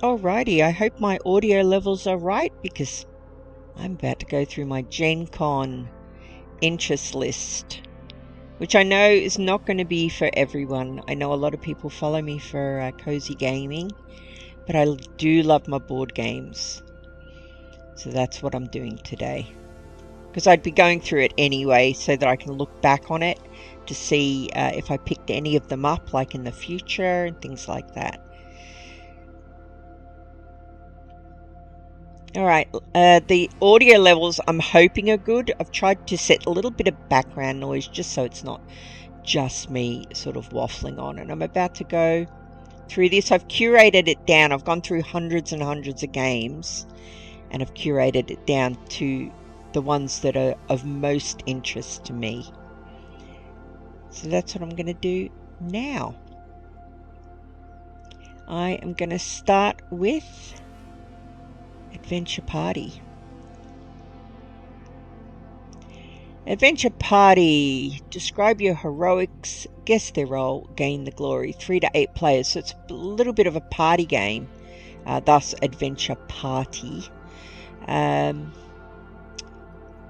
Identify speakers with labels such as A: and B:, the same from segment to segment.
A: Alrighty, I hope my audio levels are right because I'm about to go through my Gencon interest list, which I know is not going to be for everyone. I know a lot of people follow me for cozy gaming, but I do love my board games. So that's what I'm doing today. Because I'd be going through it anyway so that I can look back on it to see if I picked any of them up, like in the future and things like that. Alright, the audio levels I'm hoping are good. I've tried to set a little bit of background noise just so it's not just me sort of waffling on. And I'm about to go through this. I've curated it down. I've gone through hundreds and hundreds of games and I've curated it down to the ones that are of most interest to me. So that's what I'm going to do now. I am going to start with Adventure Party. Adventure Party. Describe your heroics, guess their role, gain the glory. 3 to 8 players, so it's a little bit of a party game. Thus, Adventure Party.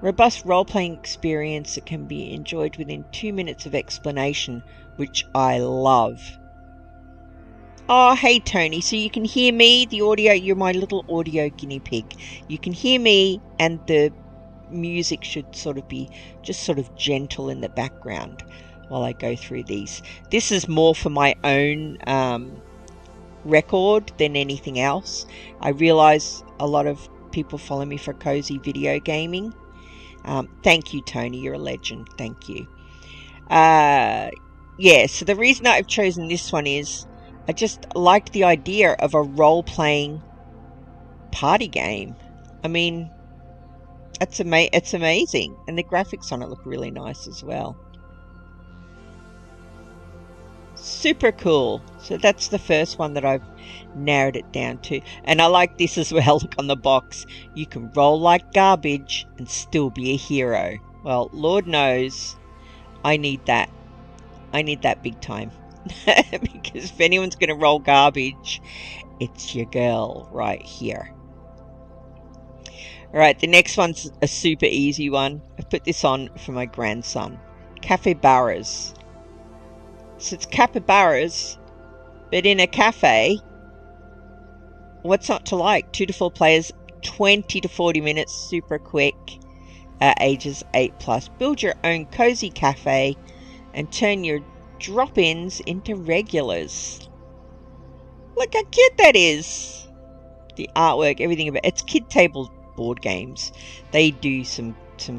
A: Robust role-playing experience that can be enjoyed within 2 minutes of explanation, which I love. Oh, hey Tony, so you can hear me, the audio, you're my little audio guinea pig. You can hear me and the music should sort of be just sort of gentle in the background while I go through these. This is more for my own record than anything else. I realize a lot of people follow me for cozy video gaming. Thank you, Tony, you're a legend. Thank you. Yeah, so the reason I've chosen this one is I just liked the idea of a role-playing party game. I mean, it's amazing. And the graphics on it look really nice as well. Super cool. So that's the first one that I've narrowed it down to. And I like this as well. Look on the box. You can roll like garbage and still be a hero. Well, Lord knows I need that. I need that big time. Because if anyone's going to roll garbage, it's your girl right here. Alright, the next one's a super easy one. I've put this on for my grandson. Capybaras. So it's capybaras, but in a cafe. What's not to like? 2 to 4 players, 20 to 40 minutes, super quick. Ages 8+. Build your own cozy cafe and turn your drop-ins into regulars. Look how cute that is. The artwork, everything about it's kid table board games. They do some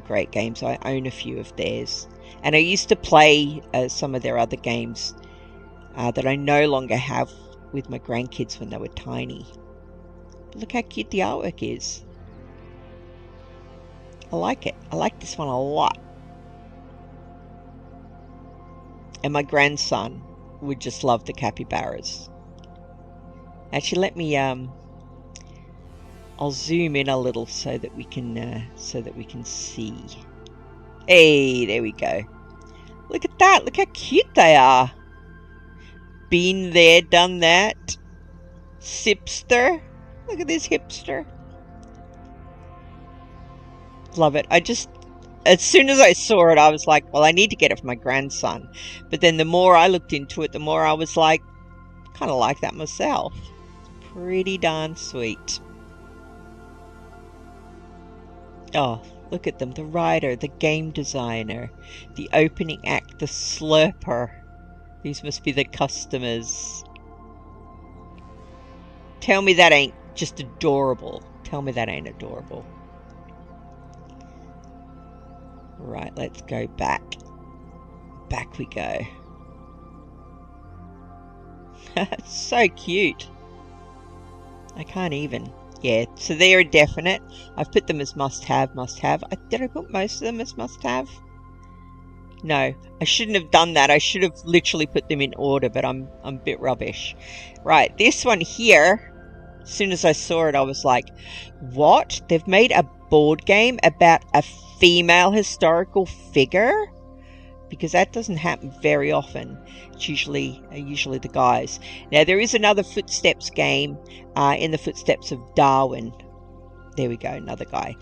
A: great games. I own a few of theirs, and I used to play some of their other games that I no longer have with my grandkids when they were tiny. But look how cute the artwork is. I like it. I like this one a lot. And my grandson would just love the capybaras. Actually, let me I'll zoom in a little so that we can see. Hey, there we go. Look at that. Look how cute they are. Been there, done that. Sipster. Look at this hipster. Love it. As soon as I saw it, I was like, well, I need to get it for my grandson. But then the more I looked into it, the more I was like, kind of like that myself. Pretty darn sweet. Oh, look at them. The writer, the game designer, the opening act, the slurper. These must be the customers. Tell me that ain't just adorable. Tell me that ain't adorable. Right, let's go back. Back we go. So cute. I can't even. Yeah, so they're a definite. I've put them as must-have, must-have. Did I put most of them as must-have? No, I shouldn't have done that. I should have literally put them in order, but I'm a bit rubbish. Right, this one here, as soon as I saw it, I was like, what? They've made a board game about a female historical figure? because that doesn't happen very often. It's usually the guys. Now there is another Footsteps game, in the Footsteps of Darwin. There we go, another guy.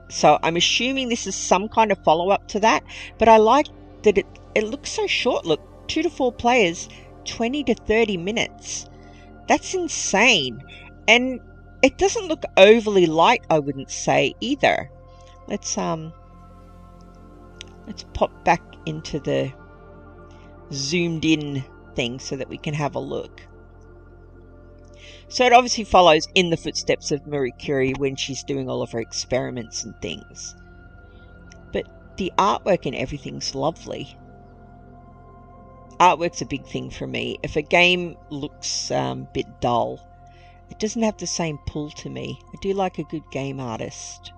A: So I'm assuming this is some kind of follow-up to that, but I like that it looks so short. Look, 2 to 4 players, 20 to 30 minutes. That's insane. And it doesn't look overly light, I wouldn't say either. Let's pop back into the zoomed in thing so that we can have a look. So it obviously follows in the footsteps of Marie Curie when she's doing all of her experiments and things. But the artwork and everything's lovely. Artwork's a big thing for me. If a game looks a bit dull, it doesn't have the same pull to me. I do like a good game artist.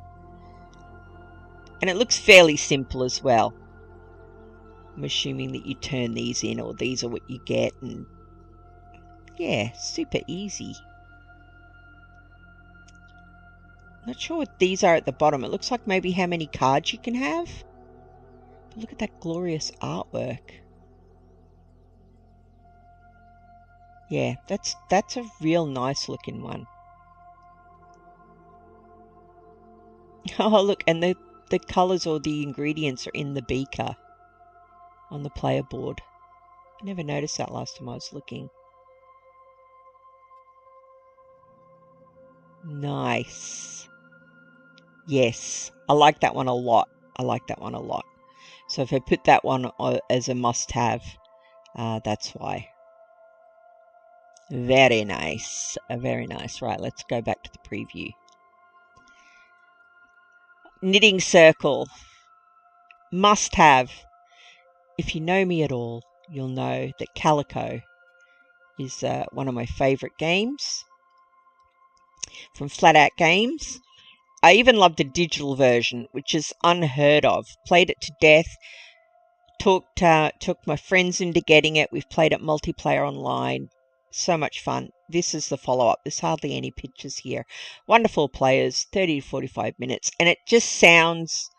A: And it looks fairly simple as well. I'm assuming that you turn these in, or these are what you get, and yeah, super easy. Not sure what these are at the bottom. It looks like maybe how many cards you can have. But look at that glorious artwork. Yeah, that's a real nice looking one. Oh look, and the colours or the ingredients are in the beaker on the player board. I never noticed that last time I was looking. Nice. Yes, I like that one a lot. I like that one a lot. So if I put that one as a must-have, that's why. Very nice. Very nice. Right, let's go back to the preview. Knitting Circle. Must-have. If you know me at all, you'll know that Calico is one of my favourite games from Flat Out Games. I even love the digital version, which is unheard of. Played it to death. Took my friends into getting it. We've played it multiplayer online. So much fun. This is the follow-up. There's hardly any pictures here. Wonderful players, 30 to 45 minutes. And it just sounds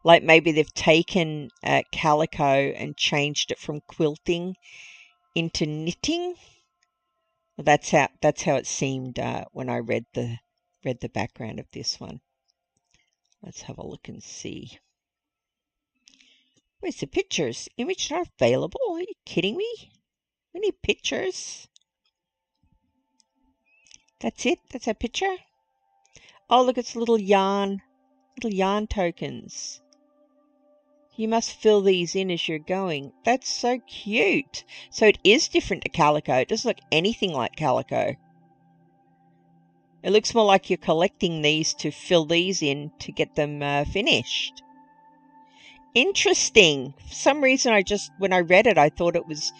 A: like maybe they've taken Calico and changed it from quilting into knitting. That's how it seemed when I read the background of this one. Let's have a look and see. Where's the pictures? Image not available? Are you kidding me? We need pictures. That's it? That's our picture? Oh, look, it's little yarn tokens. You must fill these in as you're going. That's so cute. So it is different to Calico. It doesn't look anything like Calico. It looks more like you're collecting these to fill these in to get them finished. Interesting. For some reason, when I read it, I thought it was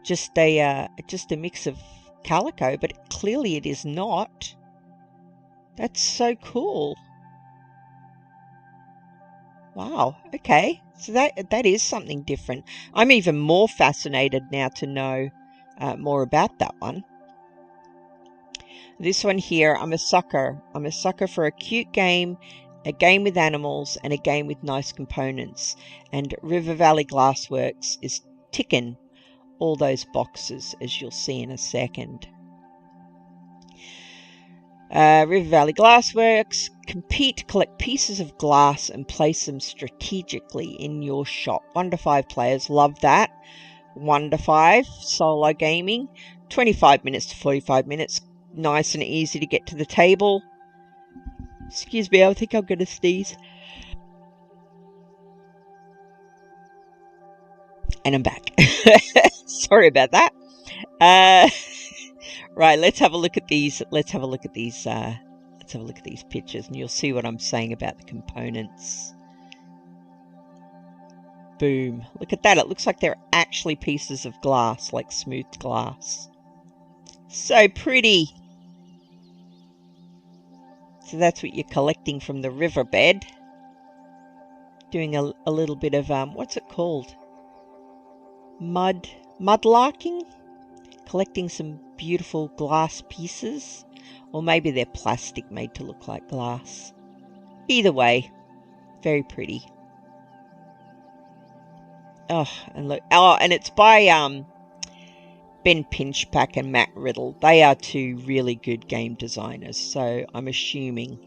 A: just a mix of Calico, but clearly it is not. That's so cool. Wow. Okay. So that is something different. I'm even more fascinated now to know more about that one. This one here, I'm a sucker. I'm a sucker for a cute game, a game with animals, and a game with nice components. And River Valley Glassworks is ticking all those boxes, as you'll see in a second. River Valley Glassworks. Compete, collect pieces of glass and place them strategically in your shop. 1 to 5 players. Love that. 1 to 5. Solo gaming. 25 minutes to 45 minutes. Nice and easy to get to the table. Excuse me, I think I'm going to sneeze. And I'm back. Sorry about that. Right, let's have a look at these. Let's have a look at these pictures, and you'll see what I'm saying about the components. Boom. Look at that. It looks like they're actually pieces of glass, like smooth glass. So pretty. So that's what you're collecting from the riverbed. Doing a little bit of, what's it called? Mudlarking? Collecting some beautiful glass pieces. Or maybe they're plastic made to look like glass. Either way, very pretty. Oh, and look. Oh, and it's by Ben Pinchback and Matt Riddle. They are two really good game designers, so I'm assuming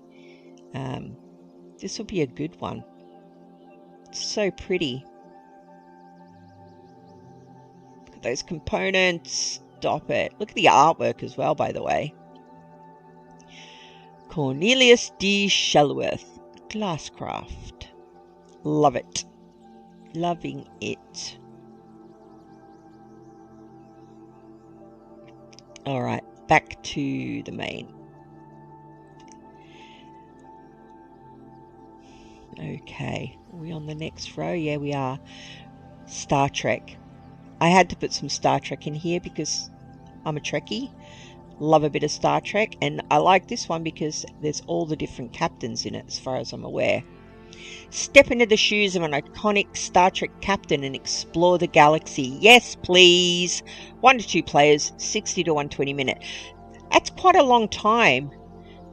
A: this will be a good one. It's so pretty. Look at those components. Stop it. Look at the artwork as well, by the way. Cornelius D. Shelworth, Glasscraft. Love it. Loving it. Alright, back to the main. Okay, are we on the next row? Yeah, we are. Star Trek. I had to put some Star Trek in here because I'm a Trekkie. Love a bit of Star Trek, and I like this one because there's all the different captains in it as far as I'm aware. Step into the shoes of an iconic Star Trek captain and explore the galaxy. Yes, please. 1 to 2 players, 60 to 120 minutes. That's quite a long time,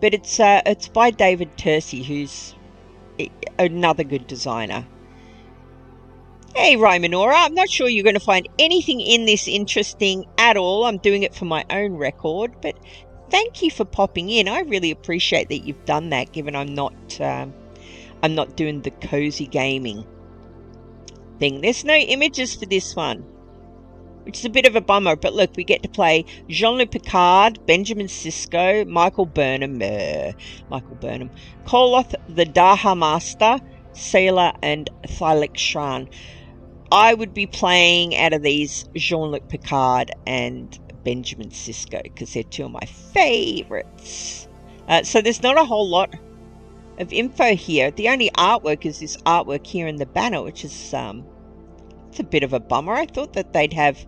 A: but it's by David Tercey, who's another good designer. Hey, Rymanora, I'm not sure you're going to find anything in this interesting at all. I'm doing it for my own record, but thank you for popping in. I really appreciate that you've done that, given I'm not doing the cozy gaming thing. There's no images for this one, which is a bit of a bummer, but look, we get to play Jean-Luc Picard, Benjamin Sisko, Michael Burnham, Koloth the Daha Master, Sailor, and Thylek Shran. I would be playing out of these Jean-Luc Picard and Benjamin Sisko because they're two of my favourites. So there's not a whole lot of info here. The only artwork is this artwork here in the banner, which is it's a bit of a bummer. I thought that they'd have...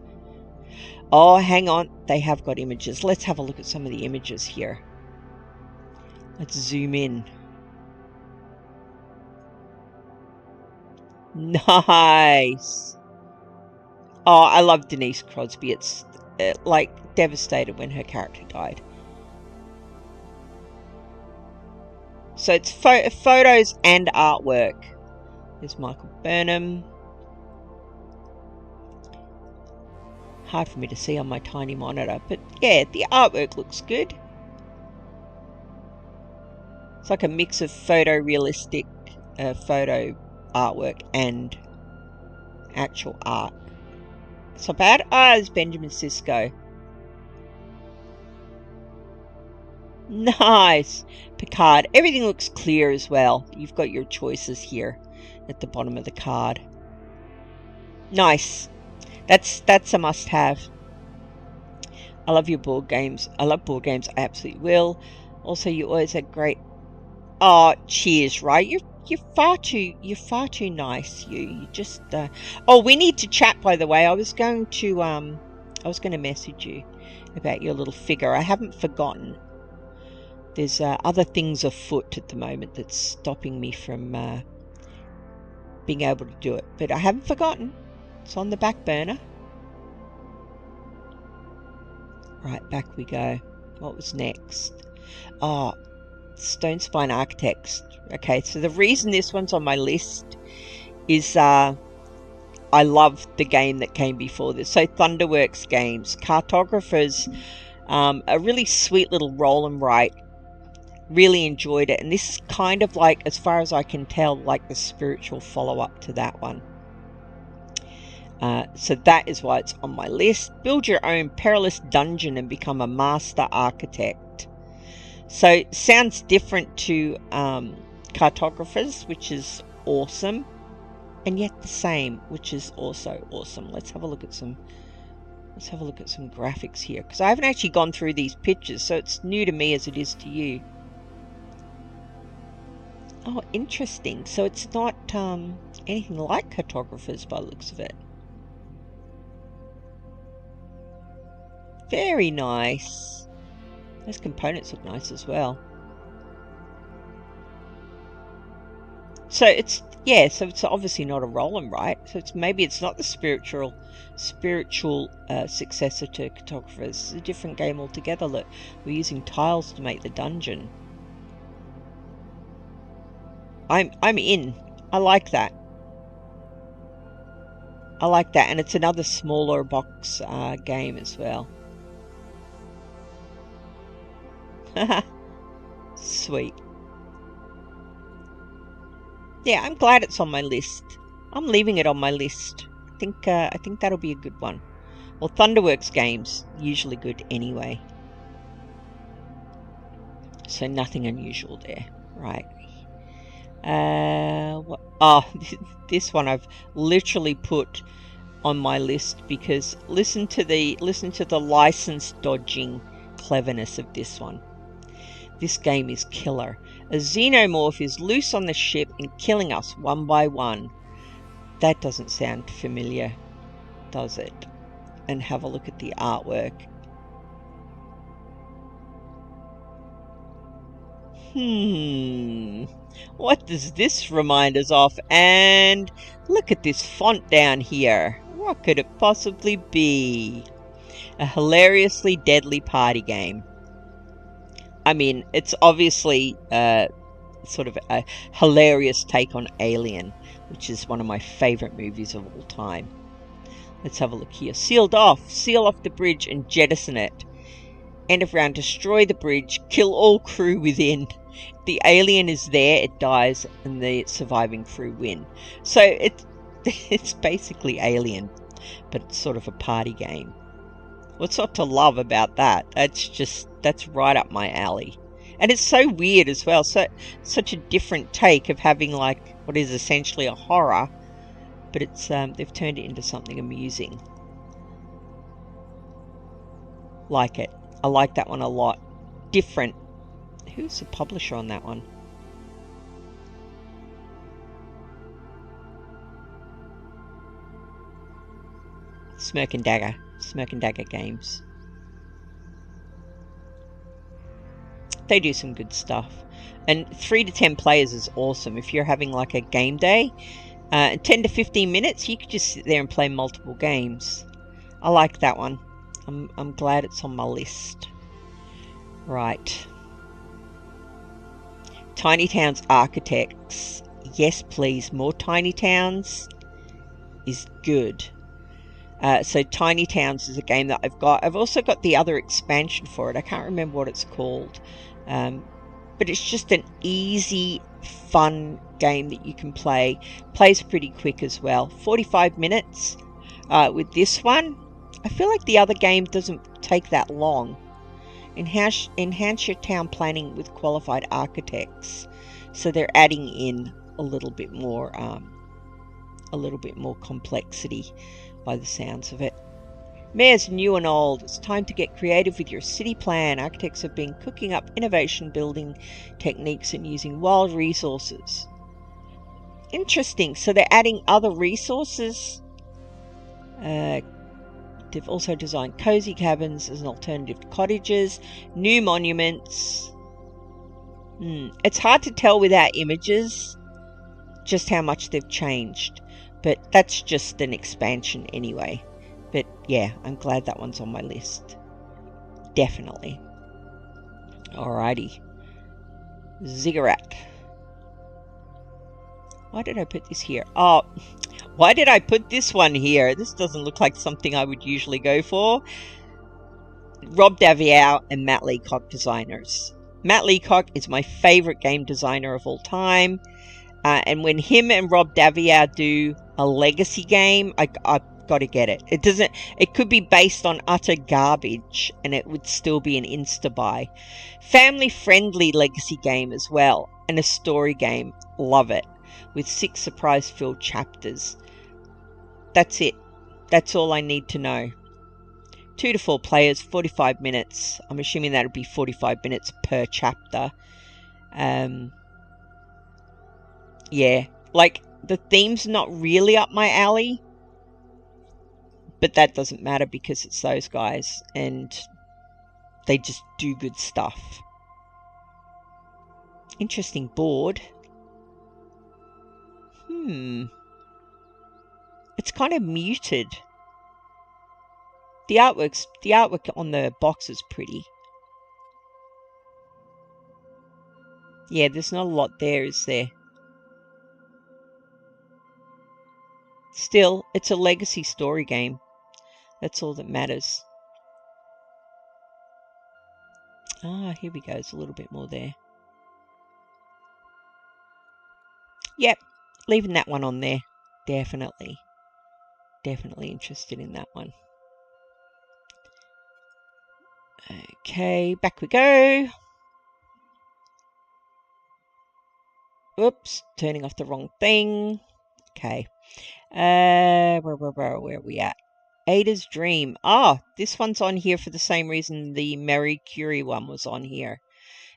A: Oh, hang on. They have got images. Let's have a look at some of the images here. Let's zoom in. Nice. Oh, I love Denise Crosby. It's like devastated when her character died. So it's photos and artwork. There's Michael Burnham. Hard for me to see on my tiny monitor, but yeah, the artwork looks good. It's like a mix of photorealistic photo artwork and actual art. It's not bad. Ah, there's Benjamin Sisko. Nice. Picard. Everything looks clear as well. You've got your choices here at the bottom of the card. Nice. That's a must-have. I love your board games. I love board games. I absolutely will. Also, you always had great... Oh, cheers, right? You're far too nice. You just oh, we need to chat, by the way. I was going to message you about your little figure. I haven't forgotten. There's other things afoot at the moment that's stopping me from being able to do it, but I haven't forgotten. It's on the back burner. Right, back we go. What was next? Oh, Stone Spine Architects. Okay, so the reason this one's on my list is I love the game that came before this. So Thunderworks games, Cartographers, a really sweet little roll and write. Really enjoyed it, and this is kind of like, as far as I can tell, like the spiritual follow-up to that one. So that is why it's on my list. Build your own perilous dungeon and become a master architect. So sounds different to Cartographers, which is awesome, and yet the same, which is also awesome. Let's have a look at some graphics here, because I haven't actually gone through these pictures, so it's new to me as it is to you. Oh, interesting. So it's not anything like Cartographers by the looks of it. Very nice. Those components look nice as well. So it's, yeah, so it's obviously not a roll and write. So maybe it's not the spiritual successor to Cartographers. It's a different game altogether. Look, we're using tiles to make the dungeon. I'm in. I like that. I like that, and it's another smaller box game as well. Sweet. Yeah, I'm glad it's on my list. I'm leaving it on my list. I think that'll be a good one. Well, Thunderworks games usually good anyway. So nothing unusual there, right? What? Oh, this one I've literally put on my list because listen to the license dodging cleverness of this one. This game is killer. A xenomorph is loose on the ship and killing us one by one. That doesn't sound familiar, does it? And have a look at the artwork. What does this remind us of? And look at this font down here. What could it possibly be? A hilariously deadly party game. I mean, it's obviously sort of a hilarious take on Alien, which is one of my favourite movies of all time. Let's have a look here. Seal off the bridge and jettison it. End of round, destroy the bridge, kill all crew within. The alien is there, it dies, and the surviving crew win. So it's basically Alien, but it's sort of a party game. What's not to love about that? That's right up my alley. And it's so weird as well. Such a different take of having like what is essentially a horror, but it's they've turned it into something amusing. Like it. I like that one a lot. Different. Who's the publisher on that one? Smirk and Dagger Games. They do some good stuff. And 3 to 10 players is awesome. If you're having like a game day, 10 to 15 minutes, you could just sit there and play multiple games. I like that one. I'm glad it's on my list. Right. Tiny Towns Architects. Yes, please. More Tiny Towns is good. So Tiny Towns is a game that I've got. I've also got the other expansion for it. I can't remember what it's called. But it's just an easy, fun game that you can play. Plays pretty quick as well. 45 minutes with this one. I feel like the other game doesn't take that long. Enhance your town planning with qualified architects. So they're adding in a little bit more complexity by the sounds of it. Mayors new and old, it's time to get creative with your city plan. Architects have been cooking up innovation building techniques and using wild resources. Interesting. So they're adding other resources. They've also designed cozy cabins as an alternative to cottages, new monuments. It's hard to tell without images just how much they've changed, but that's just an expansion anyway. But yeah, I'm glad that one's on my list. Definitely. Alrighty. Ziggurat. Why did I put this here? Oh, why did I put this one here? This doesn't look like something I would usually go for. Rob Daviau and Matt Leacock designers. Matt Leacock is my favorite game designer of all time. And when him and Rob Daviau do a legacy game, I've got to get it. It could be based on utter garbage and it would still be an insta-buy. Family-friendly legacy game as well. And a story game. Love it. With 6 surprise-filled chapters. That's it. That's all I need to know. 2 to 4 players, 45 minutes. I'm assuming that would be 45 minutes per chapter. Yeah, like the theme's not really up my alley, but that doesn't matter because it's those guys and they just do good stuff. Interesting board. It's kind of muted. The artwork on the box is pretty. Yeah, there's not a lot there, is there? Still, it's a legacy story game. That's all that matters. Ah, here we go. There's a little bit more there. Yep, leaving that one on there. Definitely. Definitely interested in that one. Okay, back we go. Oops, turning off the wrong thing. Okay. Where are we at? Ada's Dream. Ah, this one's on here for the same reason the Marie Curie one was on here.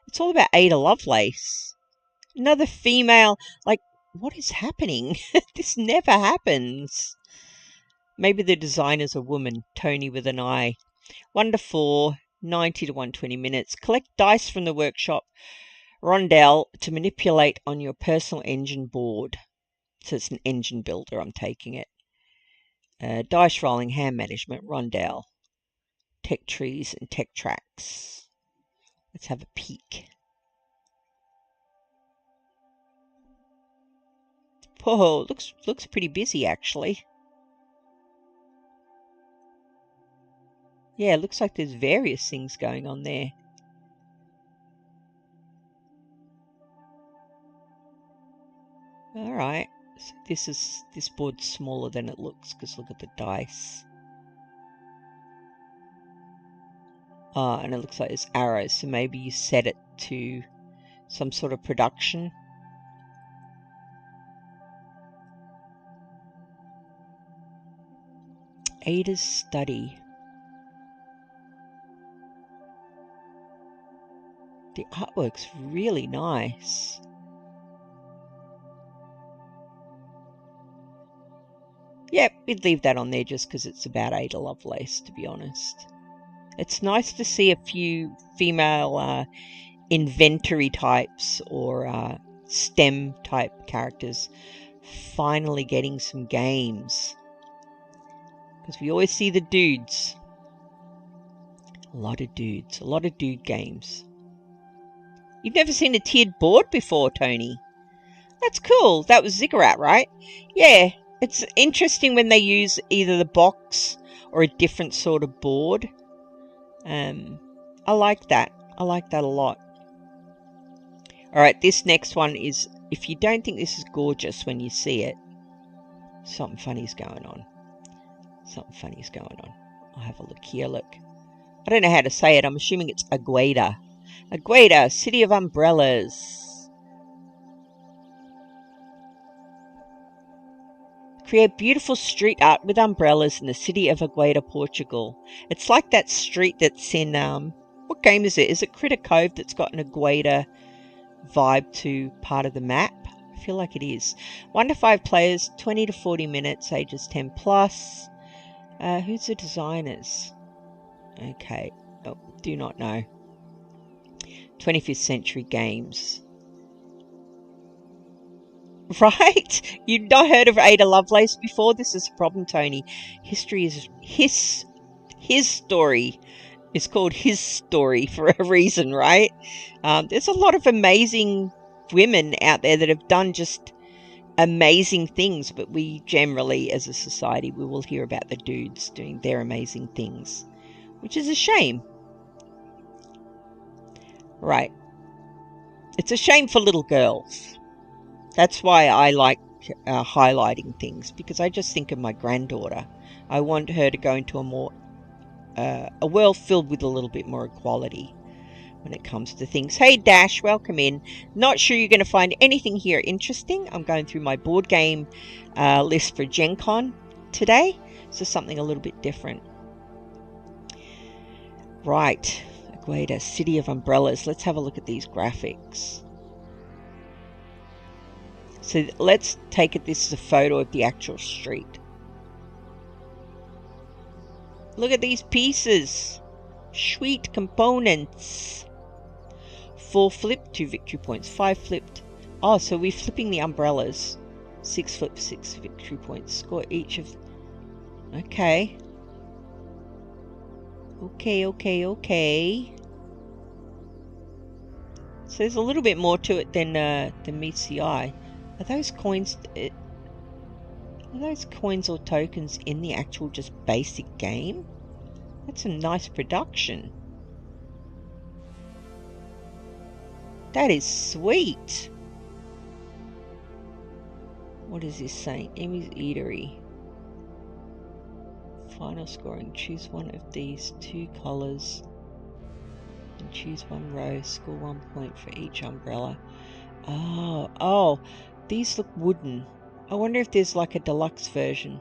A: It's all about Ada Lovelace. Another female. Like, what is happening? This never happens. Maybe the designer's a woman. Tony with an I. 1 to 4, 90 to 120 minutes. Collect dice from the workshop rondel to manipulate on your personal engine board. So it's an engine builder, I'm taking it. Dice rolling, hand management, rondel, tech trees and tech tracks. Let's have a peek. Oh, looks pretty busy actually. Yeah, it looks like there's various things going on there. Alright, so this board's smaller than it looks because look at the dice. And it looks like there's arrows, so maybe you set it to some sort of production. Ada's Study. The artwork's really nice. Yep, we'd leave that on there just because it's about Ada Lovelace, to be honest. It's nice to see a few female inventory types or STEM type characters finally getting some games. Because we always see the dudes. A lot of dudes. A lot of dude games. You've never seen a tiered board before, Tony. That's cool. That was Ziggurat, right? Yeah. It's interesting when they use either the box or a different sort of board. I like that. I like that a lot. Alright, this next one is, if you don't think this is gorgeous when you see it, something funny's going on. Something funny's going on. I'll have a look here, look. I don't know how to say it. I'm assuming it's Agueda. Agueda, City of Umbrellas. Create beautiful street art with umbrellas in the city of Agueda, Portugal. It's like that street that's in, what game is it? Is it Critter Cove that's got an Agueda vibe to part of the map? I feel like it is. 1 to 5 players, 20 to 40 minutes, ages 10 plus. Who's the designers? Okay, oh, do not know. 25th Century Games. Right? You've not heard of Ada Lovelace before? This is a problem, Tony. History is his story. It's called His Story for a reason, right? There's a lot of amazing women out there that have done just amazing things, but we generally, as a society, we will hear about the dudes doing their amazing things, which is a shame. Right. It's a shame for little girls. That's why I like highlighting things, because I just think of my granddaughter. I want her to go into a world filled with a little bit more equality when it comes to things. Hey Dash, welcome in. Not sure you're going to find anything here interesting. I'm going through my board game list for Gencon today, so something a little bit different. Right, Agueda, City of Umbrellas. Let's have a look at these graphics. So let's take it, this is a photo of the actual street. Look at these pieces. Sweet components. 4 flipped, 2 victory points, 5 flipped. Oh, so we're flipping the umbrellas. 6 flipped, 6 victory points. Score each of... Okay. Okay. So there's a little bit more to it than meets the eye. Are those coins... Are those coins or tokens in the actual just basic game? That's a nice production. That is sweet. What is this saying? Emmy's Eatery. Final scoring. Choose one of these 2 colours and choose 1 row. Score 1 point for each umbrella. Oh, these look wooden. I wonder if there's like a deluxe version.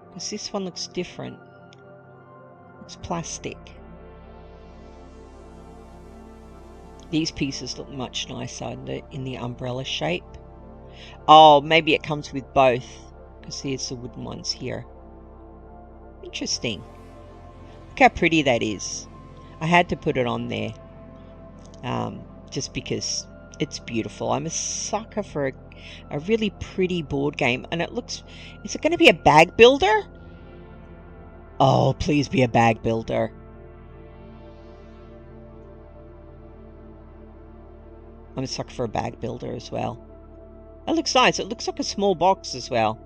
A: Because this one looks different. Looks plastic. These pieces look much nicer in the umbrella shape. Oh, maybe it comes with both. Because here's the wooden ones here. Interesting. Look how pretty that is. I had to put it on there. Just because it's beautiful. I'm a sucker for a really pretty board game. And it looks... Is it going to be a bag builder? Oh, please be a bag builder. I'm a sucker for a bag builder as well. That looks nice. It looks like a small box as well.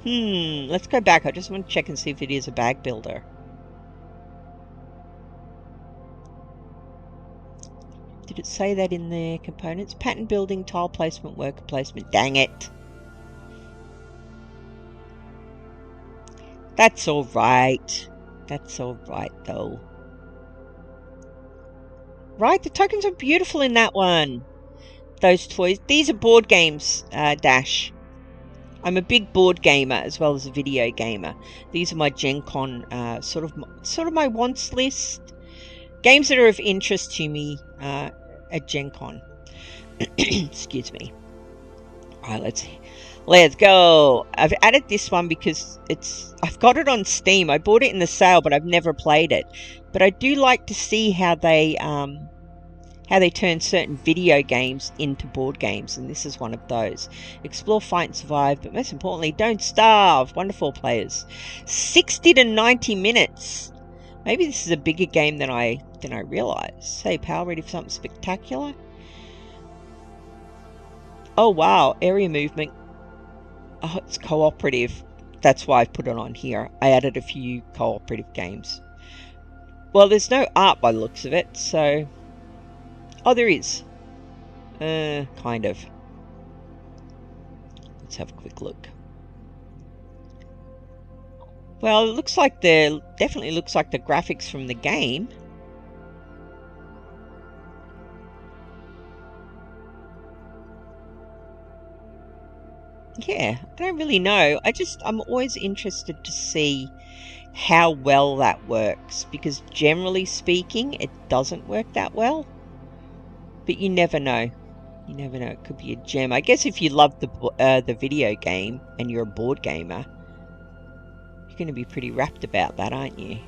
A: Let's go back. I just want to check and see if it is a bag builder. Did it say that in the components? Pattern building, tile placement, worker placement. Dang it. That's alright. That's alright though. Right, the tokens are beautiful in that one. Those toys. These are board games, Dash. I'm a big board gamer as well as a video gamer. These are my Gencon, sort of my wants list. Games that are of interest to me at Gencon. Excuse me. Alright, let's go. I've added this one because I've got it on Steam. I bought it in the sale, but I've never played it. But I do like to see how they turn certain video games into board games, and this is one of those. Explore, fight, and survive, but most importantly, don't starve. Wonderful players. 60 to 90 minutes. Maybe this is a bigger game than I realize. Hey, pal, ready for something spectacular? Oh wow, area movement. Oh, it's cooperative. That's why I've put it on here. I added a few cooperative games. Well, there's no art by the looks of it, so... Oh, there is. Kind of. Let's have a quick look. Well, it looks like definitely looks like the graphics from the game. Yeah, I don't really know. I'm always interested to see how well that works, because generally speaking, it doesn't work that well. But you never know. You never know. It could be a gem. I guess if you love the video game and you're a board gamer, you're going to be pretty rapt about that, aren't you?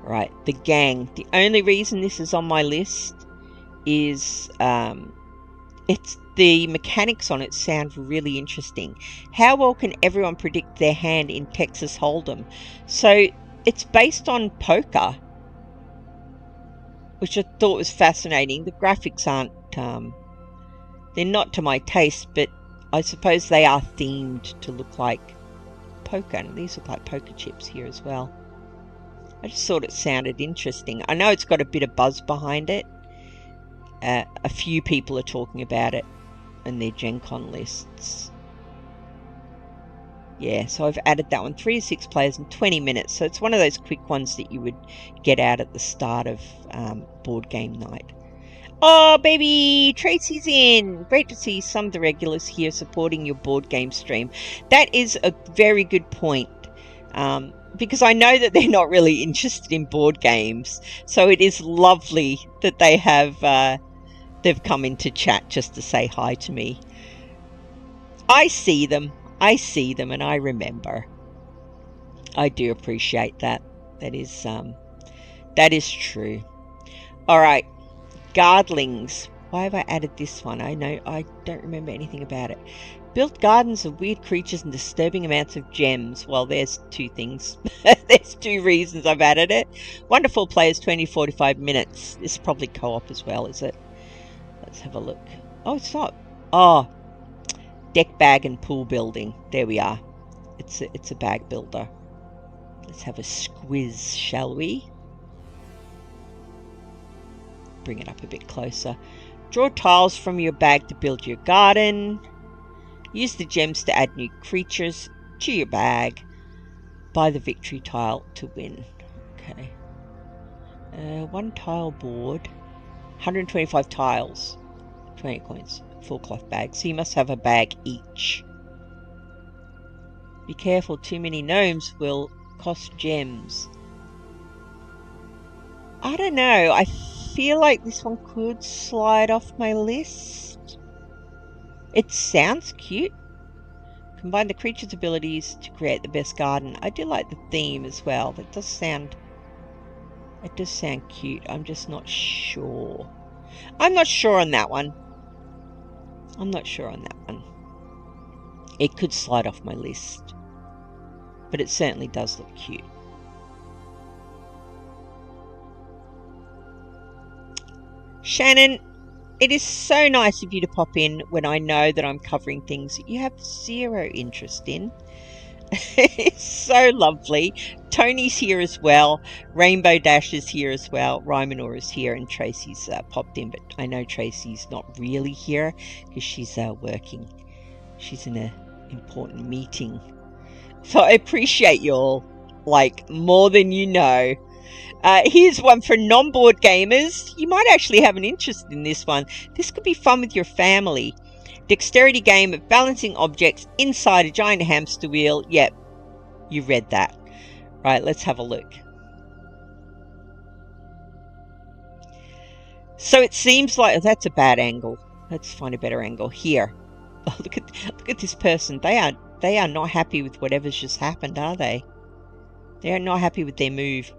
A: Right, the gang. The only reason this is on my list is it's the mechanics on it sound really interesting. How well can everyone predict their hand in Texas Hold'em? So it's based on poker, which I thought was fascinating. The graphics aren't, they're not to my taste, but I suppose they are themed to look like poker. And these look like poker chips here as well. I just thought it sounded interesting. I know it's got a bit of buzz behind it. A few people are talking about it in their Gencon lists. Yeah, so I've added that one. 3 to 6 players in 20 minutes. So it's one of those quick ones that you would get out at the start of board game night. Oh, baby! Tracy's in! Great to see some of the regulars here supporting your board game stream. That is a very good point. Because I know that they're not really interested in board games. So it is lovely that they have... they've come into chat just to say hi to me. I see them and I remember. I do appreciate that. That is true. Alright, Guardlings. Why have I added this one? I don't remember anything about it. Built gardens of weird creatures and disturbing amounts of gems. Well, there's 2 things. There's 2 reasons I've added it. Wonderful players, 20 to 45 minutes. This is probably co-op as well, is it? Let's have a look. Oh, it's not. Oh, deck, bag, and pool building. There we are. It's a bag builder. Let's have a squiz, shall we? Bring it up a bit closer. Draw tiles from your bag to build your garden. Use the gems to add new creatures to your bag. Buy the victory tile to win. Okay. One tile board. 125 tiles. 20 coins. Full cloth bag. So you must have a bag each. Be careful, too many gnomes will cost gems. I don't know. I feel like this one could slide off my list. It sounds cute. Combine the creature's abilities to create the best garden. I do like the theme as well. It does sound cute. I'm just not sure. I'm not sure on that one. It could slide off my list. But it certainly does look cute. Shannon, it is so nice of you to pop in when I know that I'm covering things that you have zero interest in. It's so lovely. Tony's here as well. Rainbow Dash is here as well. Rymanor is here, and Tracy's popped in, but I know Tracy's not really here because she's working. She's in an important meeting. So I appreciate you all, like, more than you know. Here's one for non-board gamers. You might actually have an interest in this one. This could be fun with your family. Dexterity game of balancing objects inside a giant hamster wheel. Yep, you read that. Right, let's have a look. So it seems like that's a bad angle. Let's find a better angle here. Oh, look at this person. They are not happy with whatever's just happened, are they? They are not happy with their move.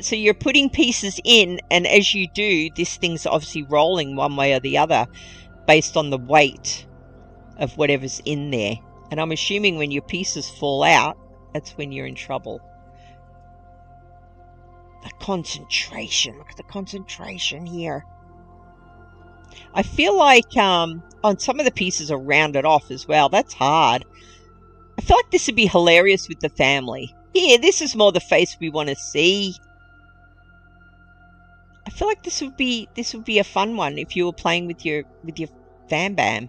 A: So you're putting pieces in, and as you do, this thing's obviously rolling one way or the other based on the weight of whatever's in there. And I'm assuming when your pieces fall out, that's when you're in trouble. The concentration. Look at the concentration here. I feel like on some of the pieces are rounded off as well. That's hard. I feel like this would be hilarious with the family. Yeah, this is more the face we want to see. I feel like this would be a fun one if you were playing with your Fam Bam.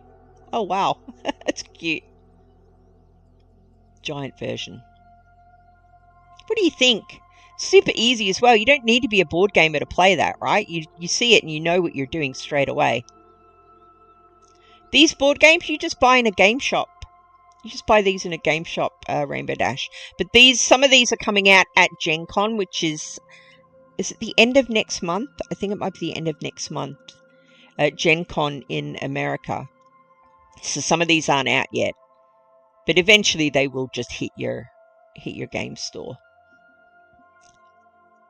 A: Oh wow, that's cute. Giant version. What do you think? Super easy as well. You don't need to be a board gamer to play that, right? You see it and you know what you're doing straight away. These board games you just buy in a game shop. You just buy these in a game shop, Rainbow Dash. But some of these are coming out at Gencon, which is it the end of next month? I think it might be the end of next month. Gencon in America. So some of these aren't out yet. But eventually they will just hit your game store.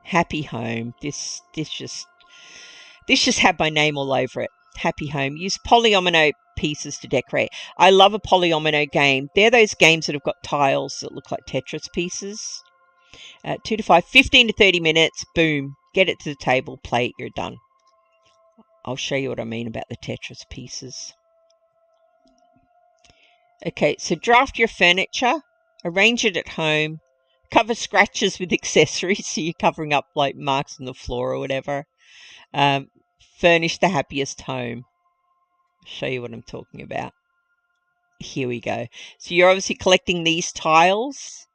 A: Happy Home. This just had my name all over it. Happy Home. Use polyomino pieces to decorate. I love a polyomino game. They're those games that have got tiles that look like Tetris pieces. 2 to 5, 15 to 30 minutes. Boom. Get it to the table. Play it. You're done. I'll show you what I mean about the Tetris pieces. Okay, so draft your furniture. Arrange it at home. Cover scratches with accessories, so you're covering up like marks on the floor or whatever. Furnish the happiest home. I'll show you what I'm talking about. Here we go. So you're obviously collecting these tiles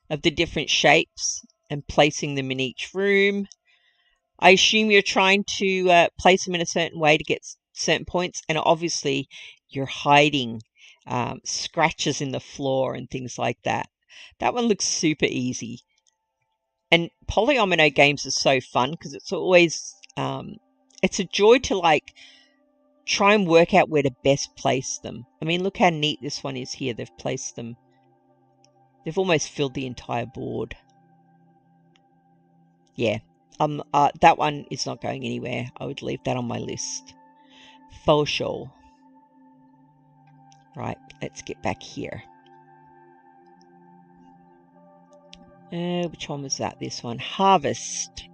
A: of the different shapes and placing them in each room. I assume you're trying to place them in a certain way to get certain points, and obviously you're hiding scratches in the floor and things like that. That one looks super easy. And polyomino games are so fun because it's always it's a joy to like try and work out where to best place them. I mean, look how neat this one is here. They've placed them. They've almost filled the entire board. Yeah. That one is not going anywhere. I would leave that on my list. For sure. Right, let's get back here. Which one was that? This one. Harvest.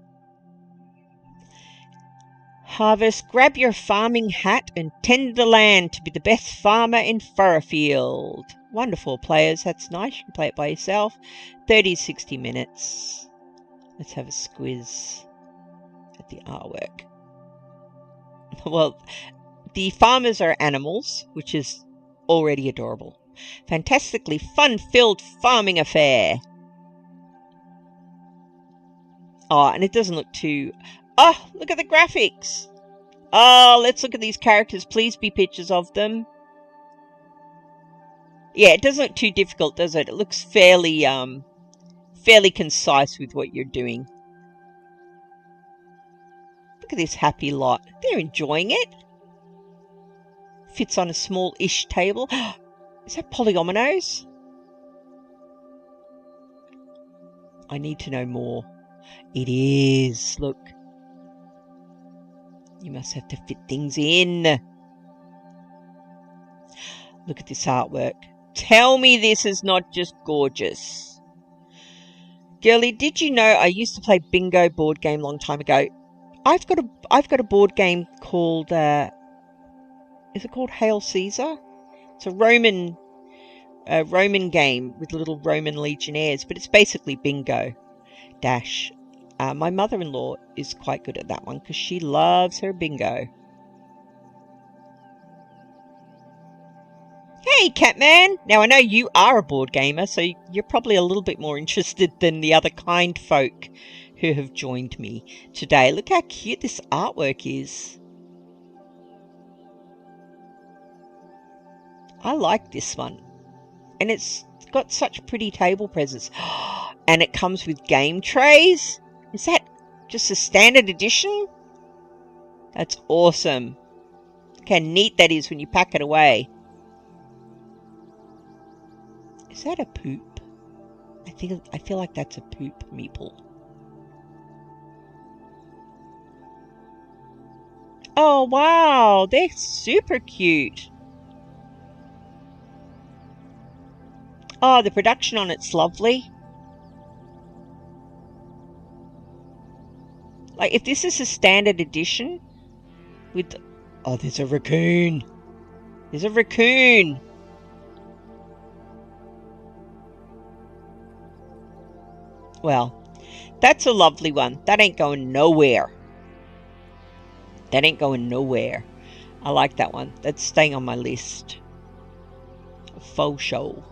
A: Harvest, grab your farming hat and tend the land to be the best farmer in Furrowfield. Wonderful players, that's nice. You can play it by yourself. 30-60 minutes. Let's have a squiz at the artwork. Well, the farmers are animals, which is already adorable. Fantastically fun-filled farming affair. Oh, and it doesn't look too... Oh, look at the graphics. Oh, let's look at these characters. Please be pictures of them. Yeah, it doesn't look too difficult, does it? It looks fairly concise with what you're doing. Look at this happy lot. They're enjoying it. Fits on a small-ish table. Is that polyominoes? I need to know more. It is. Look. You must have to fit things in. Look at this artwork. Tell me this is not just gorgeous. Girlie, did you know I used to play bingo board game a long time ago? I've got a board game called is it called Hail Caesar? It's a Roman game with little Roman legionnaires, but it's basically bingo. Dash. My mother-in-law is quite good at that one because she loves her bingo. Hey, Catman! Now, I know you are a board gamer, so you're probably a little bit more interested than the other kind folk who have joined me today. Look how cute this artwork is. I like this one. And it's got such pretty table presents. And it comes with game trays? Is that just a standard edition? That's awesome. Look how neat that is when you pack it away. Is that a poop? I feel like that's a poop meeple. Oh wow, they're super cute. Oh, the production on it's lovely. Like, if this is a standard edition with... Oh, there's a raccoon. There's a raccoon. Well, that's a lovely one. That ain't going nowhere. That ain't going nowhere. I like that one. That's staying on my list. Faux show.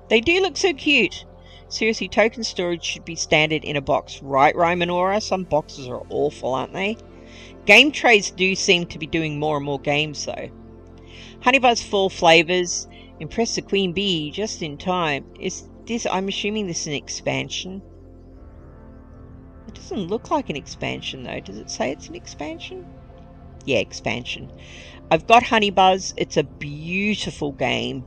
A: They do look so cute. Seriously, token storage should be standard in a box. Right, Rymanora? Some boxes are awful, aren't they? Game trays do seem to be doing more and more games, though. Honeybuzz Fall Flavors. Impress the Queen Bee just in time. Is this... I'm assuming this is an expansion. It doesn't look like an expansion, though. Does it say it's an expansion? Yeah, expansion. I've got Honeybuzz. It's a beautiful game.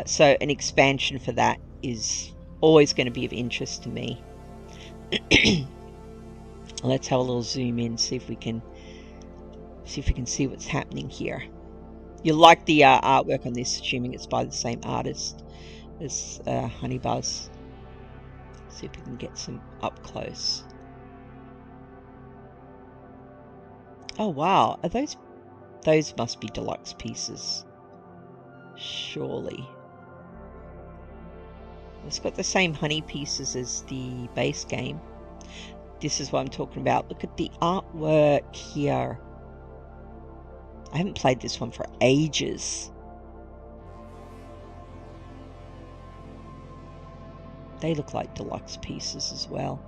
A: So an expansion for that is always going to be of interest to me. Let's have a little zoom in, see if we can see what's happening here. You'll like the artwork on this, assuming it's by the same artist as Honeybuzz. See if we can get some up close. Oh wow, are those must be deluxe pieces. Surely. It's got the same honey pieces as the base game. This is what I'm talking about. Look at the artwork here. I haven't played this one for ages. They look like deluxe pieces as well.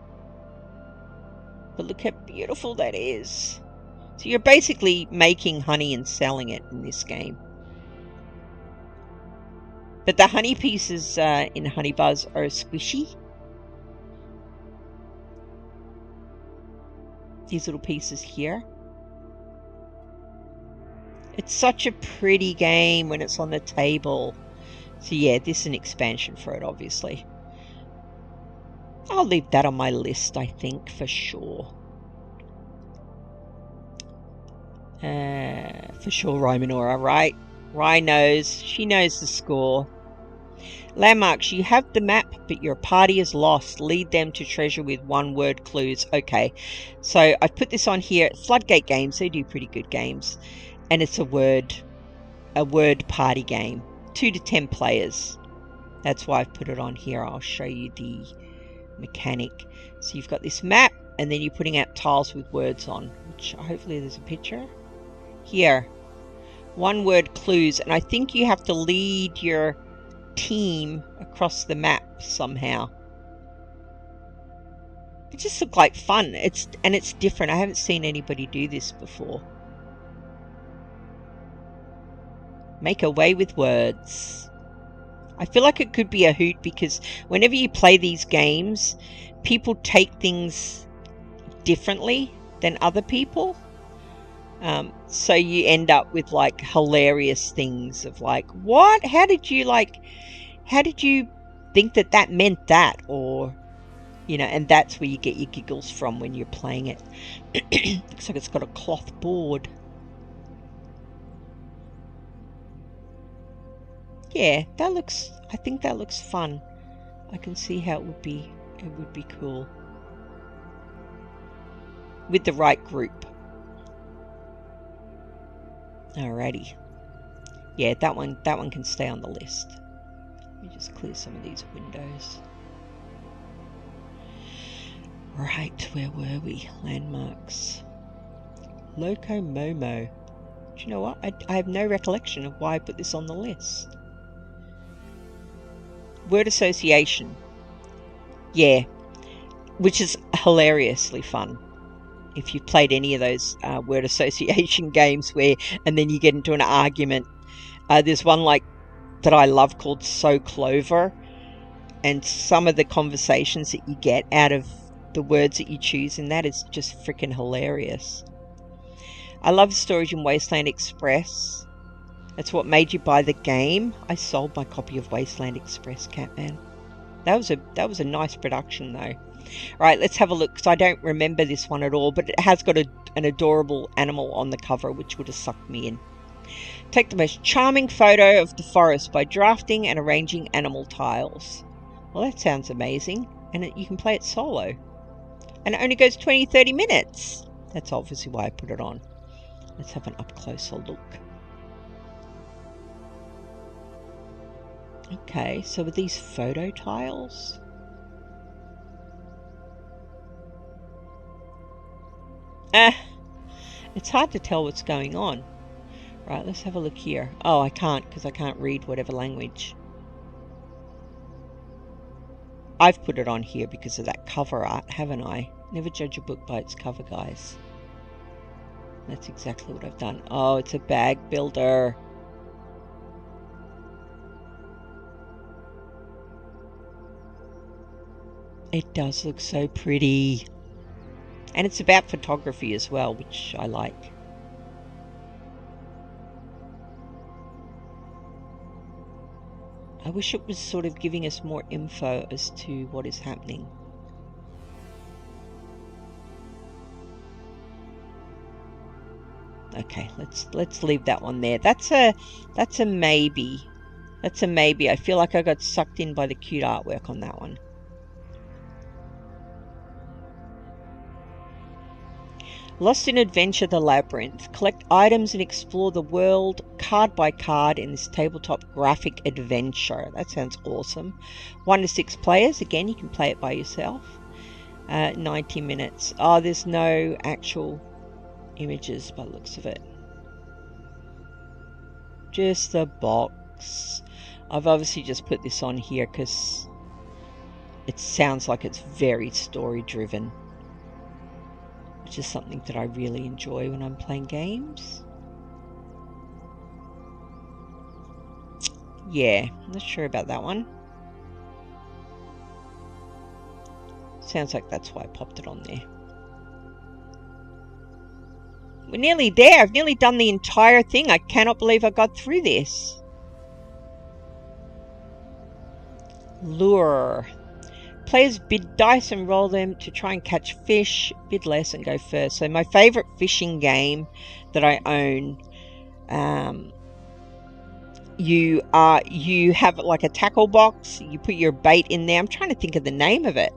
A: But look how beautiful that is. So you're basically making honey and selling it in this game. But the honey pieces in Honeybuzz are squishy. These little pieces here. It's such a pretty game when it's on the table. So yeah, this is an expansion for it, obviously. I'll leave that on my list, I think, for sure. For sure, Rymanora, right? Rye knows. She knows the score. Landmarks. You have the map, but your party is lost. Lead them to treasure with one-word clues. Okay, so I've put this on here. Floodgate Games, they do pretty good games. And it's a word party game. 2 to 10 players. That's why I've put it on here. I'll show you the mechanic. So you've got this map, and then you're putting out tiles with words on, which hopefully there's a picture. Here. One-word clues, and I think you have to lead your team across the map somehow. It just looked like fun. It's different. I haven't seen anybody do this before. Make away with words. I feel like it could be a hoot because whenever you play these games, people take things differently than other people. So you end up with like hilarious things of like, what? How did you think that meant that? Or, you know, and that's where you get your giggles from when you're playing it. Looks like it's got a cloth board. Yeah, I think that looks fun. I can see how it would be cool. With the right group. Alrighty. Yeah, that one can stay on the list. Let me just clear some of these windows. Right, where were we? Landmarks. Loco Momo. Do you know what? I have no recollection of why I put this on the list. Word association. Yeah. Which is hilariously fun. If you've played any of those word association games and then you get into an argument. There's one like that I love called So Clover. And some of the conversations that you get out of the words that you choose, and that is just freaking hilarious. I love storage in Wasteland Express. That's what made you buy the game. I sold my copy of Wasteland Express, Catman. That was a nice production though. Right, let's have a look, because I don't remember this one at all, but it has got an adorable animal on the cover, which would have sucked me in. Take the most charming photo of the forest by drafting and arranging animal tiles. Well, that sounds amazing, and you can play it solo. And it only goes 20-30 minutes. That's obviously why I put it on. Let's have an up-closer look. Okay, so with these photo tiles... it's hard to tell what's going on. Right, let's have a look here. Oh, I can't, because I can't read whatever language. I've put it on here because of that cover art, haven't I? Never judge a book by its cover, guys. That's exactly what I've done. Oh, it's a bag builder. It does look so pretty. And it's about photography as well, which I like. I wish it was sort of giving us more info as to what is happening. Okay, let's leave that one there. That's a maybe. That's a maybe. I feel like I got sucked in by the cute artwork on that one. Lost in Adventure the Labyrinth. Collect items and explore the world card by card in this tabletop graphic adventure. That sounds awesome. 1 to 6 players. Again, you can play it by yourself. 90 minutes. Oh, there's no actual images by the looks of it. Just a box. I've obviously just put this on here because it sounds like it's very story driven. Which is something that I really enjoy when I'm playing games. Yeah, not sure about that one. Sounds like that's why I popped it on there. We're nearly there. I've nearly done the entire thing. I cannot believe I got through this. Lure. Players bid dice and roll them to try and catch fish. Bid less and go first. So my favourite fishing game that I own You have like a tackle box. You put your bait in there. I'm trying to think of the name of it.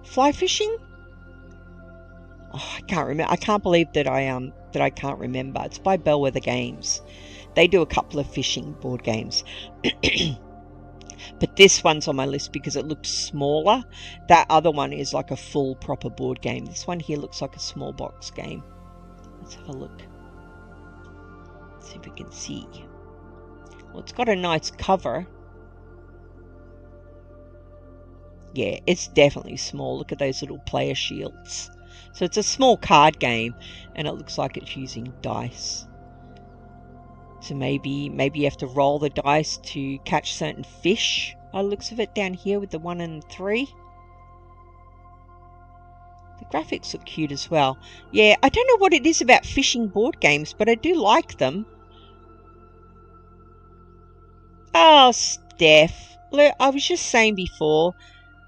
A: Fly fishing? Oh, I can't remember. I can't believe that I can't remember. It's by Bellwether Games. They do a couple of fishing board games. But this one's on my list because it looks smaller. That other one is like a full proper board game. This one here looks like a small box game. Let's have a look. See if we can see. Well, it's got a nice cover. Yeah, it's definitely small. Look at those little player shields. So it's a small card game, and it looks like it's using dice. So maybe you have to roll the dice to catch certain fish. By the looks of it down here with the 1 and 3. The graphics look cute as well. Yeah, I don't know what it is about fishing board games, but I do like them. Oh, Steph. Look, I was just saying before,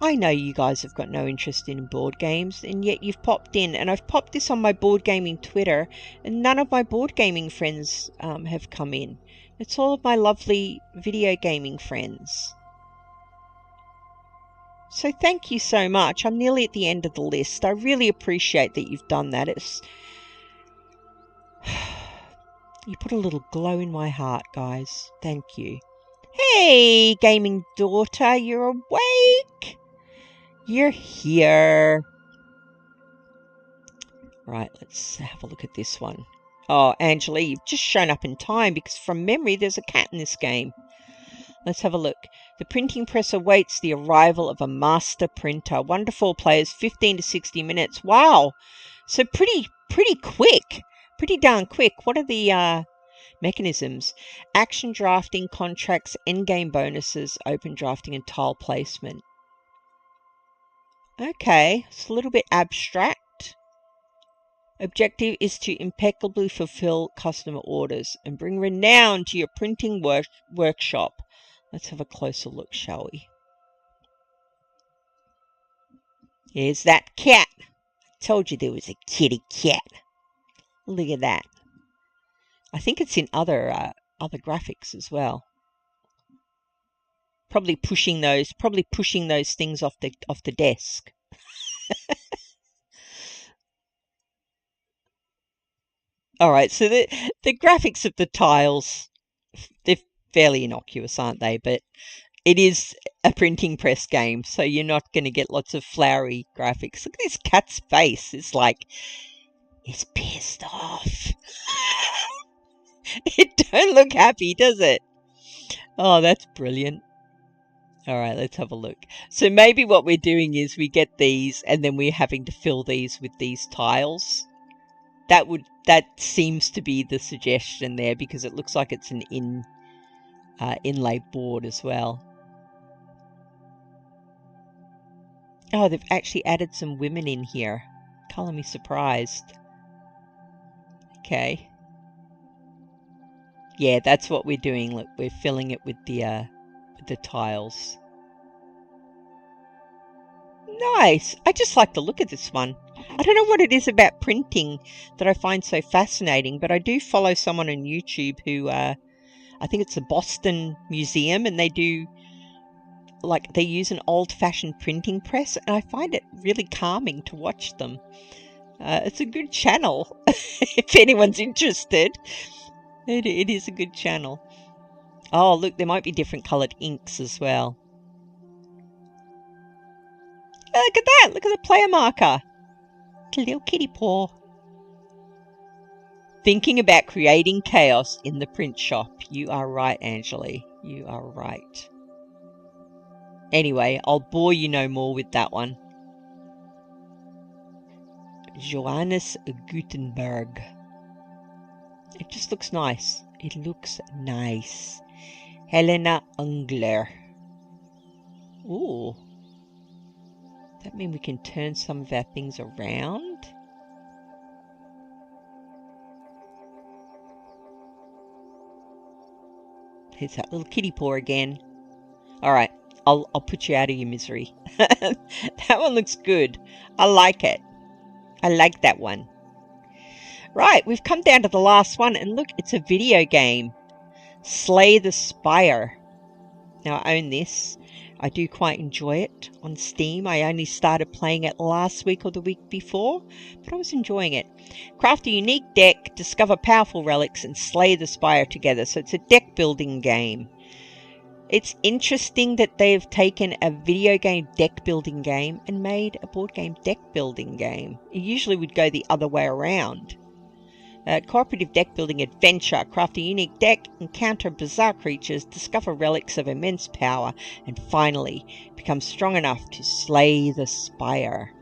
A: I know you guys have got no interest in board games, and yet you've popped in, and I've popped this on my board gaming Twitter, and none of my board gaming friends have come in. It's all of my lovely video gaming friends. So thank you so much. I'm nearly at the end of the list. I really appreciate that you've done that. You put a little glow in my heart, guys. Thank you. Hey, gaming daughter, you're awake. You're here. Right, let's have a look at this one. Oh, Angela, you've just shown up in time because from memory there's a cat in this game. Let's have a look. The printing press awaits the arrival of a master printer. Wonderful players, 15 to 60 minutes. Wow. So pretty quick. Pretty darn quick. What are the mechanisms? Action drafting, contracts, endgame bonuses, open drafting, and tile placement. Okay, it's a little bit abstract. Objective is to impeccably fulfill customer orders and bring renown to your printing workshop. Let's have a closer look, shall we? Here's that cat. Told you there was a kitty cat. Look at that. I think it's in other graphics as well. Probably pushing those things off the desk. All right, so the graphics of the tiles, they're fairly innocuous, aren't they? But it is a printing press game, so you're not going to get lots of flowery graphics. Look at this cat's face. It's like, it's pissed off. It don't look happy, does it? Oh, that's brilliant. All right, let's have a look. So maybe what we're doing is we get these and then we're having to fill these with these tiles. That seems to be the suggestion there because it looks like it's an inlay board as well. Oh, they've actually added some women in here. Color me surprised. Okay. Yeah, that's what we're doing. Look, we're filling it with the tiles. Nice. I just like the look of this one. I don't know what it is about printing that I find so fascinating, but I do follow someone on YouTube who, I think it's the Boston Museum, and they use an old-fashioned printing press, and I find it really calming to watch them. It's a good channel, if anyone's interested. It is a good channel. Oh, look, there might be different coloured inks as well. Oh, look at that! Look at the player marker. It's a little kitty paw. Thinking about creating chaos in the print shop. You are right, Angeli. You are right. Anyway, I'll bore you no more with that one. Johannes Gutenberg. It just looks nice. It looks nice. Helena Ungler. Ooh. Does that mean we can turn some of our things around? Here's that little kitty paw again. Alright, I'll put you out of your misery. That one looks good. I like it. I like that one. Right, we've come down to the last one, and look, it's a video game. Slay the Spire. Now, I own this. I do quite enjoy it on Steam. I only started playing it last week or the week before, but I was enjoying it. Craft a unique deck, discover powerful relics, and slay the Spire together. So it's a deck building game. It's interesting that they've taken a video game deck building game and made a board game deck building game. It usually would go the other way around. Cooperative deck building adventure. Craft a unique deck, encounter bizarre creatures, discover relics of immense power, and finally become strong enough to slay the Spire.